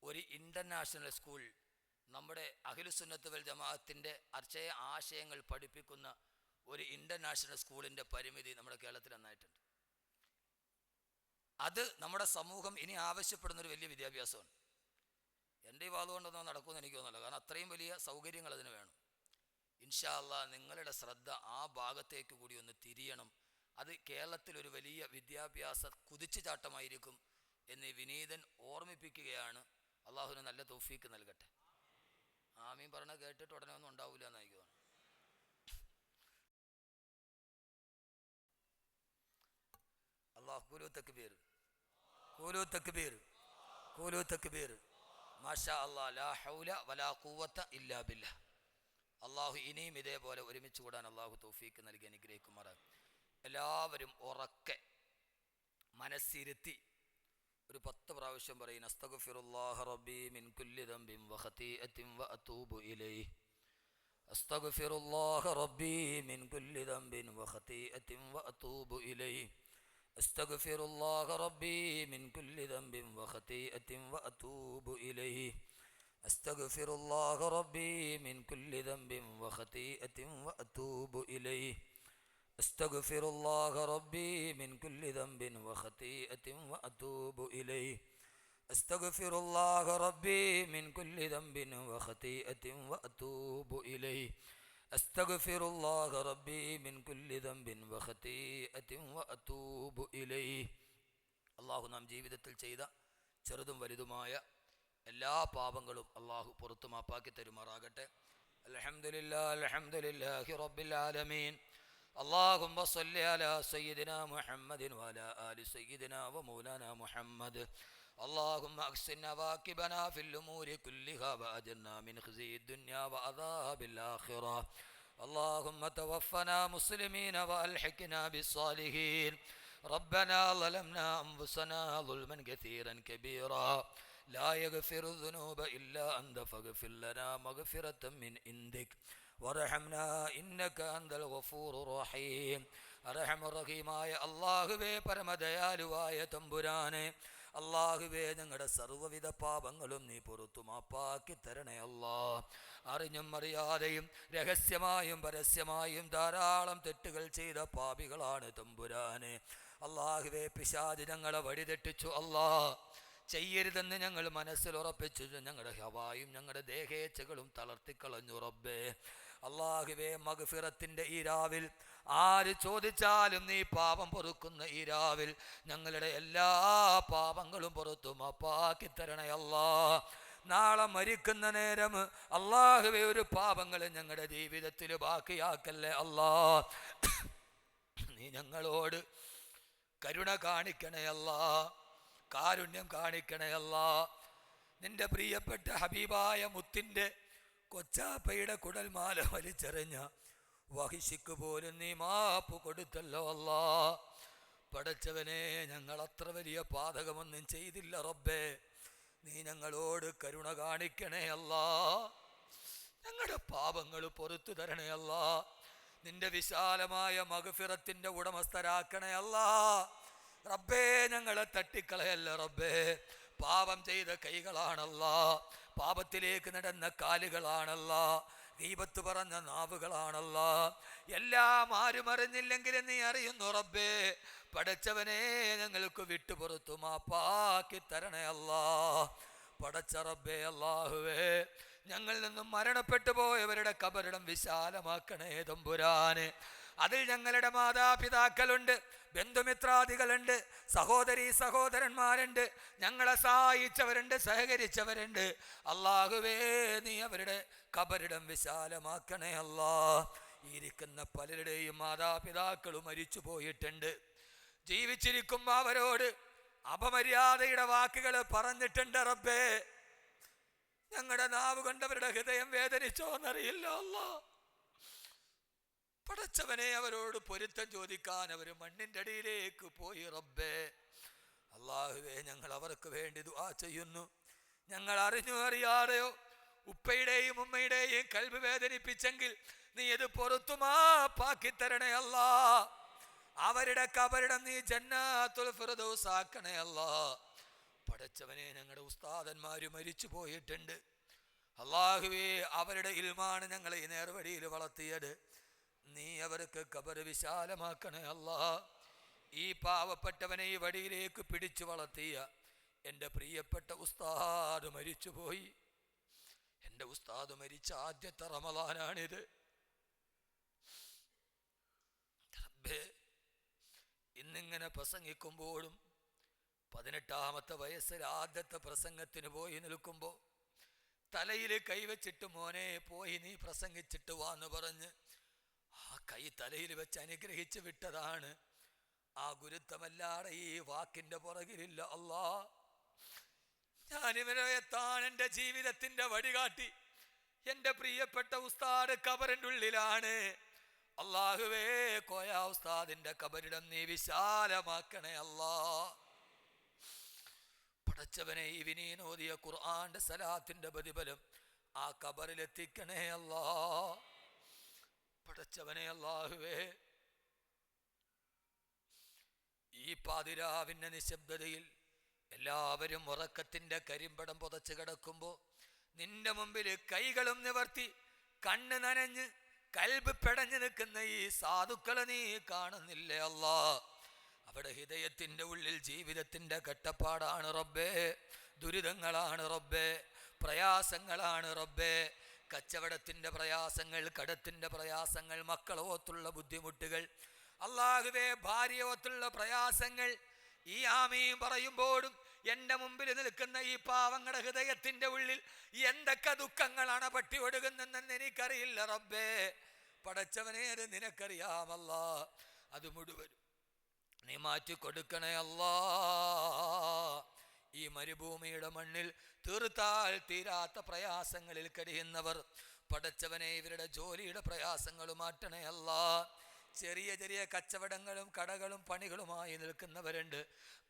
ഒരു ഇൻ്റർനാഷണൽ സ്കൂൾ നമ്മുടെ അഹ്ലുസുന്നത്ത് വൽ ജമാഅത്തിൻ്റെ അർച്ചയ ആശയങ്ങൾ പഠിപ്പിക്കുന്ന ഒരു ഇൻ്റർനാഷണൽ സ്കൂളിൻ്റെ പരിമിതി നമ്മുടെ കേരളത്തിൽ നന്നായിട്ടുണ്ട്. അത് നമ്മുടെ സമൂഹം ഇനി ആവശ്യപ്പെടുന്ന ഒരു വലിയ വിദ്യാഭ്യാസമാണ്. എൻ്റെ ഈ വാദം നടക്കുമെന്ന് എനിക്ക് തോന്നുന്നില്ല. കാരണം അത്രയും വലിയ സൗകര്യങ്ങൾ അതിന് വേണം. ഇൻഷാ അല്ലാഹ് നിങ്ങളുടെ ശ്രദ്ധ ആ ഭാഗത്തേക്ക് കൂടി ഒന്ന് തിരിയണം. അത് കേരളത്തിൽ ഒരു വലിയ വിദ്യാഭ്യാസ കുതിച്ചുചാട്ടമായിരിക്കും എന്ന് വിനീതൻ ഓർമ്മിപ്പിക്കുകയാണ്. അള്ളാഹുവിന് നല്ല തൗഫീക്ക് നൽകട്ടെ. ആമീൻ പറഞ്ഞ കേട്ടിട്ട് ഉടനെ ഒന്നും ഉണ്ടാവില്ല എന്നായി തോന്നുന്നു. അള്ളാഹു കൂലു തക്ബീർ, കൂലു തക്ബീർ, കൂലു തക്ബീർ. മാഷാ അല്ലാഹ്, ലാ ഹൗല വലാ ഖുവത ഇല്ലാ ബില്ലാഹ്. അള്ളാഹു ഇനിയും ഇതേപോലെ ഒരുമിച്ച് കൂടാൻ അള്ളാഹു തൗഫീക്ക് നൽകി അനുഗ്രഹിക്കുമാറാണ്. എല്ലാവരും ഉറക്കെ മനസ്സിരുത്തി ഒരു 10 പ്രാവശ്യം പറയും. അസ്തഗ്ഫിറുല്ലാഹ റബ്ബി മിൻ കുല്ലി ദംബിൻ വ ഖതീഅത്തിൻ വ അതൂബു ഇലൈഹി. അസ്തഗ്ഫിറുല്ലാഹ റബ്ബി മിൻ കുല്ലി ദംബിൻ വ ഖതീഅത്തിൻ വ അതൂബു ഇലൈഹി. അസ്തഗ്ഫിറുല്ലാഹ റബ്ബി മിൻ കുല്ലി ദംബിൻ വ ഖതീഅത്തിൻ വ അതൂബു ഇലൈഹി. അസ്തഗ്ഫിറുല്ലാഹ റബ്ബി മിൻ കുല്ലി ദംബിൻ വ ഖതീഅത്തിൻ വ അതൂബു ഇലൈഹി. അസ്തഗ്ഫിറുല്ലാഹ റബ്ബി മിൻ കുല്ലി ദംബിൻ വ ഖതീഅത്തിൻ വ അതൂബു ഇലൈഹി. അസ്തഗ്ഫിറുല്ലാഹ റബ്ബി മിൻ കുല്ലി ദംബിൻ വ ഖതീഅത്തിൻ വ അതൂബു ഇലൈഹി. അസ്തഗ്ഫിറുല്ലാഹ റബ്ബി മിൻ കുല്ലി ദംബിൻ വ ഖതീഅത്തിൻ വ അതൂബു ഇലൈഹി. അള്ളാഹു നാം ജീവിതത്തിൽ ചെയ്ത ചെറുതും വലുതുമായ എല്ലാ പാപങ്ങളും അള്ളാഹു പുറത്തു മാപ്പാക്കി തരുമാറാകട്ടെ. അൽഹംദുലില്ലാഹി അൽഹംദുലില്ലാഹി റബ്ബിൽ ആലമീൻ. اللهم صل على سيدنا محمد وعلى آل سيدنا ومولانا محمد. اللهم أحسن عواقبنا في الأمور كلها وأجرنا من خزي الدنيا وعذاب الآخرة. اللهم توفنا مسلمين وألحقنا بالصالحين. ربنا ظلمنا أنفسنا ظلما كثيرا كبيرا لا يغفر الذنوب إلا أنت فاغفر لنا مغفرة من عندك വറഹംനാ ഇന്നക അൻതൽ ഗഫൂറുർ റഹീം. അർഹമർ റഹീമായ അല്ലാഹുവേ, പരമദയാലുവായ തമ്പുരാനെ, അല്ലാഹുവേ, ഞങ്ങളുടെ സർവ്വവിധ പാപങ്ങളും നീ പുറത്തു മാപ്പാക്കി തരണേ അല്ലാ. അറിഞ്ഞും അറിയാതെയും രഹസ്യമായും പരസ്യമായും ധാരാളം തെറ്റുകൾ ചെയ്ത പാപികളാണ് തമ്പുരാനെ. അല്ലാഹുവേ, പിശാച് ഞങ്ങളെ വഴിതെറ്റിച്ചു അല്ലാ. ചെയ്യരുതെന്ന് ഞങ്ങൾ മനസ്സിൽ ഉറപ്പിച്ചു. ഞങ്ങളുടെ ഹവായും ഞങ്ങളുടെ ദേഹേച്ഛകളും തളർത്തിക്കളഞ്ഞു റബ്ബേ. അല്ലാഹുവേ, മഗ്ഫിറത്തിൻ്റെ ഈ രാവിൽ ആര് ചോദിച്ചാലും നീ പാപം പൊറുക്കുന്ന ഈ രാവിൽ ഞങ്ങളുടെ എല്ലാ പാപങ്ങളും പുറത്തു മാപ്പാക്കി തരണേ അല്ലാ. നാളെ മരിക്കുന്ന നേരം അല്ലാഹുവേ, ഒരു പാപങ്ങളും ഞങ്ങളുടെ ജീവിതത്തിൽ ബാക്കിയാക്കല്ലേ അല്ലാ. നീ ഞങ്ങളോട് കരുണ കാണിക്കണേ അല്ലാ, കാരുണ്യം കാണിക്കണേ അല്ലാ. നിന്റെ പ്രിയപ്പെട്ട ഹബീബായ മുത്തിൻ്റെ കൊച്ചാപ്പയുടെ കുടൽമാല വലിച്ചെറിഞ്ഞ വഹിഷിക്ക് പോലും നീ മാപ്പ് കൊടുത്തല്ലോ അല്ലാ. പടച്ചവനെ, ഞങ്ങൾ അത്ര വലിയ പാതകമൊന്നും ചെയ്തില്ല റബ്ബേ. നീ ഞങ്ങളോട് കരുണ കാണിക്കണേ അല്ലാ. ഞങ്ങളുടെ പാപങ്ങൾ പുറത്തു തരണേ അല്ലാ. നിന്റെ വിശാലമായ മഗ്ഫിറത്തിൻ്റെ ഉടമസ്ഥരാക്കണേ അല്ലാ. റബ്ബേ, ഞങ്ങളെ തട്ടിക്കളയല്ല റബ്ബേ. പാപം ചെയ്ത കൈകളാണല്ലാ, പാപത്തിലേക്ക് നടന്ന കാലുകളാണല്ലാ, ഗീബത്ത് പറഞ്ഞ നാവുകളാണല്ലാ. എല്ലാം ആരും അറിഞ്ഞില്ലെങ്കിലും നീ അറിയുന്നു റബ്ബേ. പടച്ചവനെ, ഞങ്ങൾക്ക് വിട്ടുപുറത്തു മാപ്പാക്കി തരണേ അല്ലാ. പടച്ച റബ്ബേ, അല്ലാഹുവേ, ഞങ്ങളിൽ നിന്നും മരണപ്പെട്ടു പോയവരുടെ കബറിടം വിശാലമാക്കണേ തമ്പുരാനെ. അതിൽ ഞങ്ങളുടെ മാതാപിതാക്കളുണ്ട്, ബന്ധുമിത്രാദികളുണ്ട്, സഹോദരീ സഹോദരന്മാരുണ്ട്, ഞങ്ങളെ സഹായിച്ചവരുണ്ട്, സഹകരിച്ചവരുണ്ട്. അല്ലാഹുവേ, നീ അവരുടെ കബറിടം വിശാലമാക്കണേ അല്ലാ. ഇരിക്കുന്ന പലരുടെയും മാതാപിതാക്കളും മരിച്ചു പോയിട്ടുണ്ട്. ജീവിച്ചിരിക്കുമ്പോൾ അവരോട് അപമര്യാദയുടെ വാക്കുകൾ പറഞ്ഞിട്ടുണ്ട് റബ്ബേ. ഞങ്ങളുടെ നാവ് കൊണ്ടവരുടെ ഹൃദയം വേദനിച്ചോന്നറിയില്ല അല്ലാ. പടച്ചവനെ, അവരോട് പൊരുത്തം ചോദിക്കാൻ അവർ മണ്ണിൻ്റെ അടിയിലേക്ക് പോയി റബ്ബേ. അല്ലാഹുവേ, ഞങ്ങൾ അവർക്ക് വേണ്ടി ദുആ ചെയ്യുന്നു. ഞങ്ങൾ അറിഞ്ഞോ അറിയാതെയോ ഉപ്പയുടെയും ഉമ്മയുടെയും കൽബ് വേദനിപ്പിച്ചെങ്കിൽ നീ ഇത് പുറത്തു മാപ്പാക്കി തരണേ അല്ലാ. അവരുടെ കബറിടം നീ ജന്നാത്തുൽ ഫിർദൗസ് ആക്കണേ അല്ലാ. പടച്ചവനെ, ഞങ്ങളുടെ ഉസ്താദന്മാര് മരിച്ചു പോയിട്ടുണ്ട്. അല്ലാഹുവേ, അവരുടെ ഇൽമാണ് ഞങ്ങളെ ഈ നേർവഴിയിൽ വളർത്തിയത്. നീ അവർക്ക് ഖബർ വിശാലമാക്കണേ അല്ലാ. ഈ പാവപ്പെട്ടവനെ ഈ വഴിയിലേക്ക് പിടിച്ചു വളർത്തിയ എൻ്റെ പ്രിയപ്പെട്ട ഉസ്താദ് മരിച്ചുപോയി. എൻ്റെ ഉസ്താദ് മരിച്ച ആദ്യത്തെ റമളാനാണിത്. റബ്ബേ, ഇന്നിങ്ങനെ പ്രസംഗിക്കുമ്പോഴും 18ാമത്തെ വയസ്സിൽ ആദ്യത്തെ പ്രസംഗത്തിന് പോയി നിൽക്കുമ്പോൾ തലയിൽ കൈവച്ചിട്ട് മോനെ പോയി നീ പ്രസംഗിച്ചിട്ട് വാന്ന് പറഞ്ഞ് ആ കൈ തലയിൽ വെച്ച് അനുഗ്രഹിച്ച് വിട്ടതാണ്. ആ ഗുരുത്വമല്ലാതെ ഈ വാക്കിന്റെ പുറകിലില്ല അല്ലാ. ഞാനിവരെ എത്താൻ എൻ്റെ ജീവിതത്തിന്റെ വഴികാട്ടി എൻ്റെ പ്രിയപ്പെട്ട ഉസ്താദ് ഖബറിന്റെ ഉള്ളിലാണ്. അല്ലാഹുവേ, കോയ ഉസ്താദിന്റെ ഖബറിടം നീ വിശാലമാക്കണേ അല്ലാ. പടച്ചവനെ, ഈ വിനീനോദിയ ഖുർആന്റെ സലാത്തിന്റെ പ്രതിഫലം ആ ഖബറിലെത്തിക്കണേ അല്ലാ. പടച്ചവനെ അല്ലാഹുവേ, ഈ പാതിരാവിന്റെ നിശബ്ദതയിൽ എല്ലാവരും ഉറക്കത്തിന്റെ കരിമ്പടം പുതച്ച് കിടക്കുമ്പോ നിന്റെ മുമ്പിൽ കൈകളും നിവർത്തി കണ്ണ് നനഞ്ഞ് കൽബ് പെടഞ്ഞു നിൽക്കുന്ന ഈ സാധുക്കളെ നീ കാണുന്നില്ലേ അല്ലാ? അവിടെ ഹൃദയത്തിന്റെ ഉള്ളിൽ ജീവിതത്തിന്റെ കട്ടപ്പാടാണ് റബ്ബേ, ദുരിതങ്ങളാണ് റബ്ബേ, പ്രയാസങ്ങളാണ് റബ്ബേ, കച്ചവടത്തിന്റെ പ്രയാസങ്ങൾ, കടത്തിന്റെ പ്രയാസങ്ങൾ, മക്കളോത്തുള്ള ബുദ്ധിമുട്ടുകൾ, അല്ലാഹുവേ ഭാര്യയോത്തുള്ള പ്രയാസങ്ങൾ. ഈ ആമീൻ പറയുമ്പോഴും എൻ്റെ മുമ്പിൽ നിൽക്കുന്ന ഈ പാവങ്ങളുടെ ഹൃദയത്തിന്റെ ഉള്ളിൽ എന്തൊക്കെ ദുഃഖങ്ങളാണ് പട്ടി ഒടുകുന്നെന്ന് എനിക്കറിയില്ല റബ്ബേ. പടച്ചവനെ, അത് നിനക്കറിയാമല്ലാ. അത് മുഴുവനും നീ മാറ്റിക്കൊടുക്കണേ അല്ലാ. ഈ മരുഭൂമിയുടെ മണ്ണിൽ തീർത്താൽ തീരാത്ത പ്രയാസങ്ങളിൽ കഴിയുന്നവർ, പടച്ചവനെ, ഇവരുടെ ജോലിയുടെ പ്രയാസങ്ങൾ മാറ്റണേ അല്ലാ. ചെറിയ ചെറിയ കച്ചവടങ്ങളും കടകളും പണികളുമായി നിൽക്കുന്നവരുണ്ട്,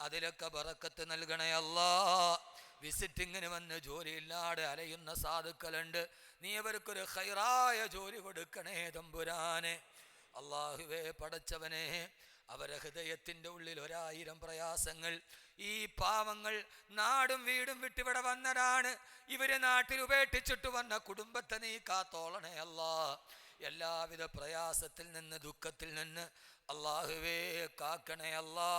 അതിലൊക്കെ ബറക്കത്ത് നൽകണേ അല്ലാ. വിസിറ്റിങ്ങിന് വന്ന് ജോലിയില്ലാതെ അലയുന്ന സാധുക്കളുണ്ട്, നീ അവർക്കൊരു ഖൈറായ ജോലി കൊടുക്കണേ തമ്പുരാനെ. അല്ലാഹുവേ, പടച്ചവനെ, അവരെ ഹൃദയത്തിന്റെ ഉള്ളിൽ 1000 പ്രയാസങ്ങൾ. ഈ പാവങ്ങൾ നാടും വീടും വിട്ടിവിടെ വന്നതാണ്. ഇവര് നാട്ടിൽ ഉപേക്ഷിച്ചിട്ട് വന്ന കുടുംബത്തെ നീ കാത്തോളണേ അല്ലാ. എല്ലാവിധ പ്രയാസത്തിൽ നിന്ന്, ദുഃഖത്തിൽ നിന്ന് അല്ലാഹുവേ കാക്കണേ അല്ലാ.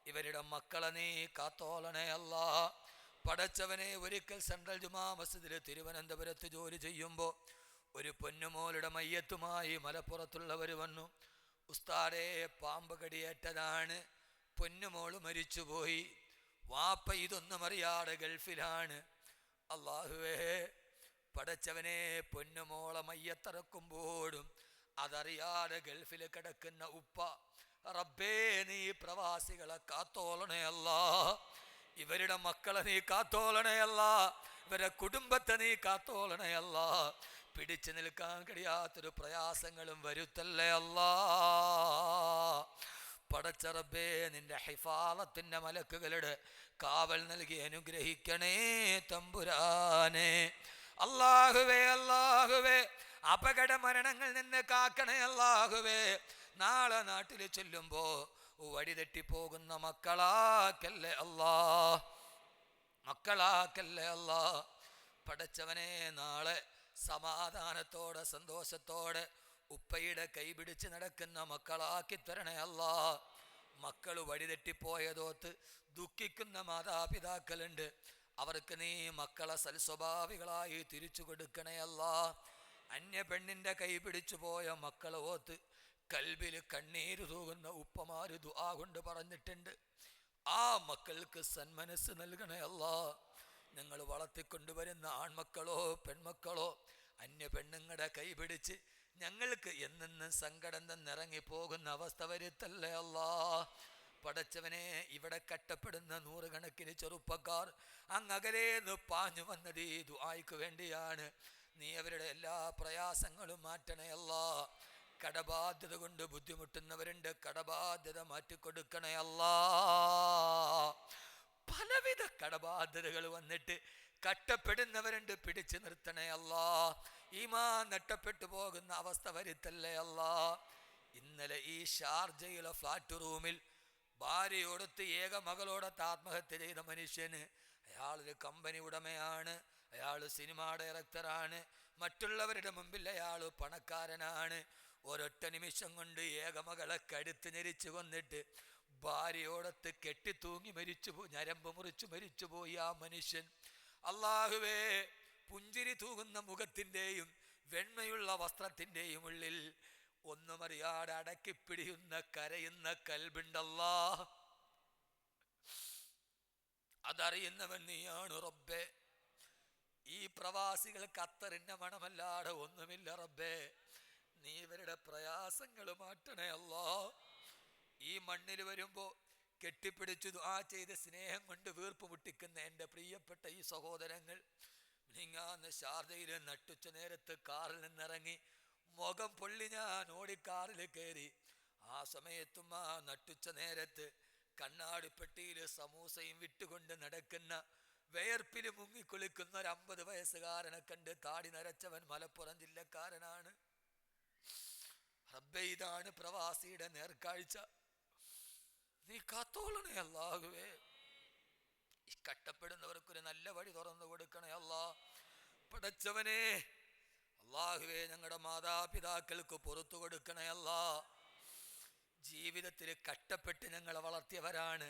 ഇവരുടെ മക്കളെ നീ കാത്തോളണേ അല്ലാ. പടച്ചവനെ, ഒരിക്കൽ സെൻട്രൽ ജുമാ മസ്ജിദിൽ തിരുവനന്തപുരത്ത് ജോലി ചെയ്യുമ്പോൾ ഒരു പൊന്നുമോളുടെ മയ്യത്തുമായി മലപ്പുറത്തുള്ളവർ വന്നു. ഉസ്താദേ, പാമ്പ് കടിയേറ്റതാണ്, പൊന്നുമോള് മരിച്ചുപോയി, വാപ്പ ഇതൊന്നും അറിയാതെ ഗൾഫിലാണ്. അല്ലാഹുവേ, പടച്ചവനെ, പൊന്നുമോളെ മയ്യത്തിറക്കുമ്പോഴും അതറിയാതെ ഗൾഫിൽ കിടക്കുന്ന ഉപ്പ, റബ്ബേ, നീ പ്രവാസികളെ കാത്തോളണേ അല്ലാ. ഇവരുടെ മക്കളെ നീ കാത്തോളണേ അല്ലാ. ഇവരുടെ കുടുംബത്തെ നീ കാത്തോളണേ അല്ലാ. പിടിച്ചു നിൽക്കാൻ കഴിയാത്തൊരു പ്രയാസങ്ങളും വരുത്തല്ലേ അല്ലാ. പടച്ച റബ്ബേ, നിന്റെ ഹിഫാളത്തിന്റെ മലക്കുകളുടെ കാവൽ നൽകി അനുഗ്രഹിക്കണേ തമ്പുരാനെ. അല്ലാഹുവേ, അല്ലാഹുവേ, അപകട മരണങ്ങളിൽ നിന്ന് കാക്കണേ അല്ലാഹുവേ. നാളെ നാട്ടിൽ ചെല്ലുമ്പോ വഴിതെറ്റിപ്പോകുന്ന മക്കളാക്കല്ലേ അല്ലാ, മക്കളാക്കല്ലേ അല്ലാ. പടച്ചവനെ, നാളെ സമാധാനത്തോടെ സന്തോഷത്തോടെ ഉപ്പയുടെ കൈപിടിച്ച് നടക്കുന്ന മക്കളാക്കി തരണേ അല്ലാ. മക്കൾ വഴിതെറ്റിപ്പോയതോത്ത് ദുഃഖിക്കുന്ന മാതാപിതാക്കളുണ്ട്, അവർക്ക് നീ മക്കളെ സൽസ്വഭാവികളായി തിരിച്ചു കൊടുക്കണേ അല്ലാ. അന്യ പെണ്ണിന്റെ കൈ പിടിച്ചു പോയ മക്കളെ ഓത്ത് കൽബിൽ കണ്ണീര് തൂകുന്ന ഉപ്പമാര് ദുആ കൊണ്ട് പറഞ്ഞിട്ടുണ്ട്. ആ മക്കൾക്ക് സന്മനസ് നൽകണേ അല്ലാ. നിങ്ങൾ വളർത്തിക്കൊണ്ടുവരുന്ന ആൺമക്കളോ പെൺമക്കളോ അന്യ പെണ്ണുങ്ങളുടെ കൈ പിടിച്ച് ഞങ്ങൾക്ക് എന്നെന്നും സങ്കടം തന്നിറങ്ങി പോകുന്ന അവസ്ഥ വരുത്തല്ലേ അല്ലാ. പടച്ചവനെ, ഇവിടെ കട്ടപ്പെടുന്ന 100 കണക്കിന് ചെറുപ്പക്കാർ അങ്ങകലേന്ന് പാഞ്ഞു വന്നത് ഈ ദുആയ്ക്ക് വേണ്ടിയാണ്. നീ അവരുടെ എല്ലാ പ്രയാസങ്ങളും മാറ്റണേ അല്ലാ. കടബാധ്യത കൊണ്ട് ബുദ്ധിമുട്ടുന്നവരുണ്ട്, കടബാധ്യത മാറ്റിക്കൊടുക്കണേ അല്ലാ. പലവിധ കടബാധ്യതകൾ വന്നിട്ട് കട്ടപ്പെടുന്നവരുണ്ട്, പിടിച്ചു നിർത്തണേ അല്ലാ. ഈമാൻ നഷ്ടപ്പെട്ടു പോകുന്ന അവസ്ഥ വരുത്തല്ലേ അല്ലാ. ഇന്നലെ ഈ ഷാർജയിലെ ഫ്ലാറ്റ് റൂമിൽ ഭാര്യയോടൊത്ത് ഏക മകളോടൊത്ത് ആത്മഹത്യ ചെയ്ത മനുഷ്യന്, അയാളൊരു കമ്പനി ഉടമയാണ്, അയാൾ സിനിമാ ഡയറക്ടറാണ്, മറ്റുള്ളവരുടെ മുമ്പിൽ അയാൾ പണക്കാരനാണ്. ഒരൊറ്റ നിമിഷം കൊണ്ട് ഏകമകളെ കഴുത്ത് ഞെരിച്ചു കൊന്നിട്ട് ഭാര്യയോടൊത്ത് കെട്ടിത്തൂങ്ങി മരിച്ചുപോയി, ഞരമ്പ് മുറിച്ചു മരിച്ചുപോയി ആ മനുഷ്യൻ. അല്ലാഹുവേ, പുഞ്ചിരി തൂകുന്ന മുഖത്തിൻ്റെയും വെണ്മയുള്ള വസ്ത്രത്തിൻ്റെയും ഉള്ളിൽ ഒന്നുമറിയാതെ അടക്കിപ്പിടിയുന്ന കരയുന്ന കൽബുണ്ടല്ലാ. അതറിയുന്നവൻ നീയാണ് റബ്ബേ. ഈ പ്രവാസികൾക്ക് അത്തറിന്റെ മണമല്ലാതെ ഒന്നുമില്ല റബ്ബേ. നീ ഇവരുടെ പ്രയാസങ്ങൾ മാറ്റണേ അല്ലാ. ഈ മണ്ണിൽ വരുമ്പോൾ കെട്ടിപ്പിടിച്ചു ദുആ ചെയ്ത് സ്നേഹം കൊണ്ട് വീർപ്പ് മുട്ടിക്കുന്ന എൻ്റെ പ്രിയപ്പെട്ട ഈ സഹോദരങ്ങൾ മിനിങ്ങാന്ന് ഷാർജയിൽ നട്ടുച്ച നേരത്ത് കാറിൽ നിന്നിറങ്ങി മുഖം പൊള്ളി ഞാൻ ഓടിക്കാറിൽ കയറി. ആ സമയത്തും ആ നട്ടുച്ച നേരത്ത് കണ്ണാടിപ്പെട്ടിയിൽ സമൂസയും വിട്ടുകൊണ്ട് നടക്കുന്ന വേർപ്പിൽ മുങ്ങിക്കുളിക്കുന്ന ഒരു 50 വയസ്സുകാരനെ കണ്ട് താടി നരച്ചവൻ മലപ്പുറം ജില്ലക്കാരനാണ്. റബ്ബേ, ഇതാണ് പ്രവാസിയുടെ നേർക്കാഴ്ച. നീ കാത്തോളണേ അല്ലാഹുവേ. ഈ കഷ്ടപ്പെടുന്നവർക്കൊരു നല്ല വഴി തുറന്നു കൊടുക്കണേ അല്ലാ. പടച്ചവനെ അല്ലാഹുവേ, ഞങ്ങളുടെ മാതാപിതാക്കൾക്ക് പുറത്തു കൊടുക്കണേ അല്ലാ. ജീവിതത്തിൽ കഷ്ടപ്പെട്ട് ഞങ്ങളെ വളർത്തിയവരാണ്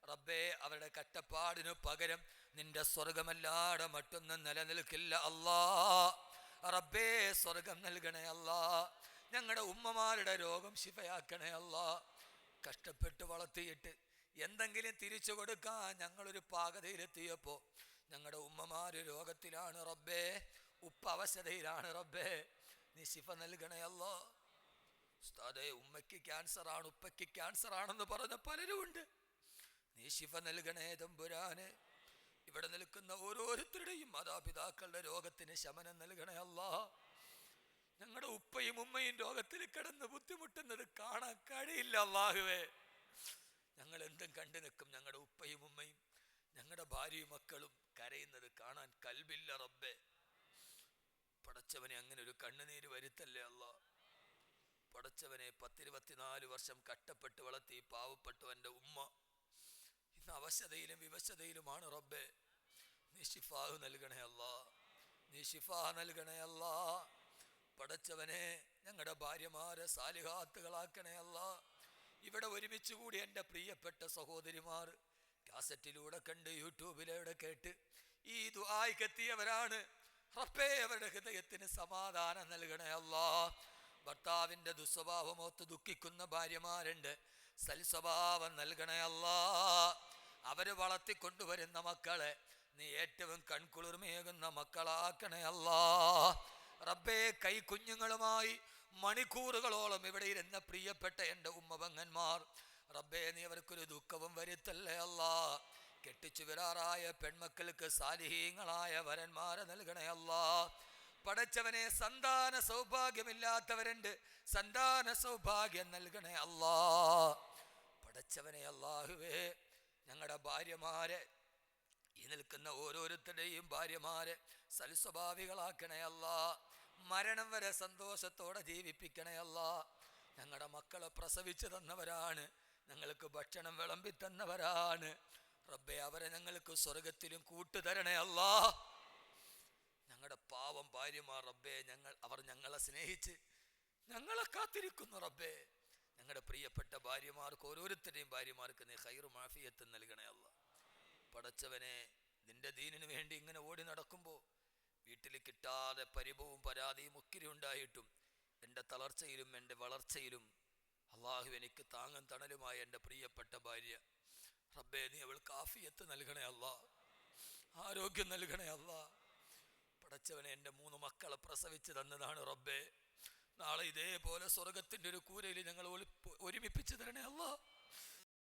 റബ്ബേ. അവരുടെ കഷ്ടപ്പാടിനു പകരം നിന്റെ സ്വർഗമല്ലാതെ മറ്റൊന്നും നിലനിൽക്കില്ല അല്ലാ. റബ്ബേ, സ്വർഗം നൽകണേ അല്ലാ. ഞങ്ങളുടെ ഉമ്മമാരുടെ രോഗം ശിഫയാക്കണേ അല്ലാ. കഷ്ടപ്പെട്ട് വളർത്തിയിട്ട് എന്തെങ്കിലും തിരിച്ചു കൊടുക്കാൻ ഞങ്ങളൊരു പാകതയിലെത്തിയപ്പോൾ ഞങ്ങളുടെ ഉമ്മമാര് രോഗത്തിലാണ് റബ്ബേ, ഉപ്പ അവശതയിലാണ് റബ്ബേ. നീ ശിഫ നൽകണേ അല്ലാ. ഉസ്താദേ, ഉമ്മയ്ക്ക് ക്യാൻസറാണ് ഉപ്പയ്ക്ക് ക്യാൻസറാണെന്ന് പറഞ്ഞ പലരും ഉണ്ട്. നീ ശിഫ നൽകണേ തമ്പുരാന്. ഇവിടെ നിൽക്കുന്ന ഓരോരുത്തരുടെയും മാതാപിതാക്കളുടെ രോഗത്തിന് ശമനം നൽകണേ അല്ലാ. ഞങ്ങളുടെ ഉപ്പയും ഉമ്മയും രോഗത്തിൽ കിടന്ന് ബുദ്ധിമുട്ടുന്നത് കാണാൻ കഴിയില്ല അല്ലാഹുവേ. ഞങ്ങൾ എന്തും കണ്ടു നിൽക്കും. ഞങ്ങളുടെ ഉപ്പയും ഉമ്മയും ഞങ്ങളുടെ ഭാര്യയും മക്കളും കരയുന്നത് കാണാൻ കൽബില്ല റബ്ബേ. പടച്ചവനെ, അങ്ങനെ ഒരു കണ്ണുനീര് വരുത്തല്ലേ അല്ലാ. പടച്ചവനെ, 10-24 വർഷം കഷ്ടപ്പെട്ട് വളർത്തി പാവപ്പെട്ടവൻ്റെ ഉമ്മ ഇന്ന് അവശതയിലും വിവശതയിലുമാണ് റബ്ബേ. നീ ശിഫാഹ് നൽകണേ അല്ലാ. നീ ശിഫാഹ് നൽകണേ അല്ലാ. പടച്ചവനെ, ഞങ്ങളുടെ ഭാര്യമാരെ സാലിഹാത്തുകളാക്കണേ അല്ലാ. ഇവിടെ ഒരുമിച്ച് കൂടി എൻ്റെ പ്രിയപ്പെട്ട സഹോദരിമാർ കാസറ്റിലൂടെ കണ്ട് യൂട്യൂബിലൂടെ കേട്ട് ഈ ദുആയ്ക്കെത്തിയവരാണ് റബ്ബേ. അവരുടെ ഹൃദയത്തിന് സമാധാനം നൽകണേ അല്ലാ. ഭർത്താവിൻ്റെ ദുസ്വഭാവമോത്ത് ദുഃഖിക്കുന്ന ഭാര്യമാരുണ്ട്, സൽസ്വഭാവം നൽകണേ അല്ലാ. അവര് വളർത്തിക്കൊണ്ടുവരുന്ന മക്കളെ നീ ഏറ്റവും കൺകുളിർമയേകുന്ന മക്കളാക്കണേ അല്ലാ. റബ്ബേ, കൈക്കുഞ്ഞുങ്ങളുമായി മണിക്കൂറുകളോളം ഇവിടെ ഇരുന്ന പ്രിയപ്പെട്ട എൻ്റെ ഉമ്മപങ്ങന്മാർ റബ്ബേ, നീ അവർക്കൊരു ദുഃഖവും വരുത്തല്ലേ അല്ലാ. കെട്ടിച്ചു വരാറായ പെൺമക്കൾക്ക് സാലിഹീങ്ങളായ വരന്മാരെ നൽകണേ അല്ലാ. പടച്ചവനെ, സന്താന സൗഭാഗ്യമില്ലാത്തവരുണ്ട്, സന്താന സൗഭാഗ്യം നൽകണേ അല്ലാ. പടച്ചവനെ അല്ലാഹുവേ, ഞങ്ങളുടെ ഭാര്യമാരെ, ഈ നിൽക്കുന്ന ഓരോരുത്തരുടെയും ഭാര്യമാരെ സൽസ്വഭാവികളാക്കണേ അല്ലാ. മരണം വരെ സന്തോഷത്തോടെ ജീവിപ്പിക്കണേ അല്ലാ. ഞങ്ങളുടെ മക്കളെ പ്രസവിച്ചു തന്നവരാണ്, ഞങ്ങൾക്ക് ഭക്ഷണം വിളമ്പി തന്നവരാണ് റബ്ബേ. അവരെ ഞങ്ങൾക്ക് സ്വർഗത്തിലും കൂട്ടുതരണേ അല്ലാ. ഞങ്ങളുടെ പാവം ഭാര്യമാർ റബ്ബേ, അവർ ഞങ്ങളെ സ്നേഹിച്ച് ഞങ്ങളെ കാത്തിരിക്കുന്നു റബ്ബേ. ഞങ്ങളുടെ പ്രിയപ്പെട്ട ഭാര്യമാർക്ക്, ഓരോരുത്തരുടെയും ഭാര്യമാർക്ക് നീ ഖൈറും ആഫിയത്തും നൽകണേ അല്ലാ. പടച്ചവനെ, നിന്റെ ദീനിനു വേണ്ടി ഇങ്ങനെ ഓടി നടക്കുമ്പോൾ വീട്ടിൽ കിട്ടാതെ പരിഭവവും പരാതിയും ഒക്കിരി ഉണ്ടായിട്ടും എൻ്റെ തളർച്ചയിലും എൻ്റെ വളർച്ചയിലും അള്ളാഹു എനിക്ക് താങ്ങും തണലുമായ എൻ്റെ പ്രിയപ്പെട്ട ഭാര്യ റബ്ബേ, നീ അവൾക്ക് ആഫിയത്ത് നൽകണേ അല്ലാ. ആരോഗ്യം നൽകണേ അല്ലാ. പടച്ചവനെ, എൻ്റെ 3 മക്കളെ പ്രസവിച്ച് തന്നതാണ് റബ്ബേ. നാളെ ഇതേപോലെ സ്വർഗത്തിൻ്റെ ഒരു കൂരയിൽ ഞങ്ങൾ ഒരുമിപ്പിച്ച് തരണേ അല്ലാ.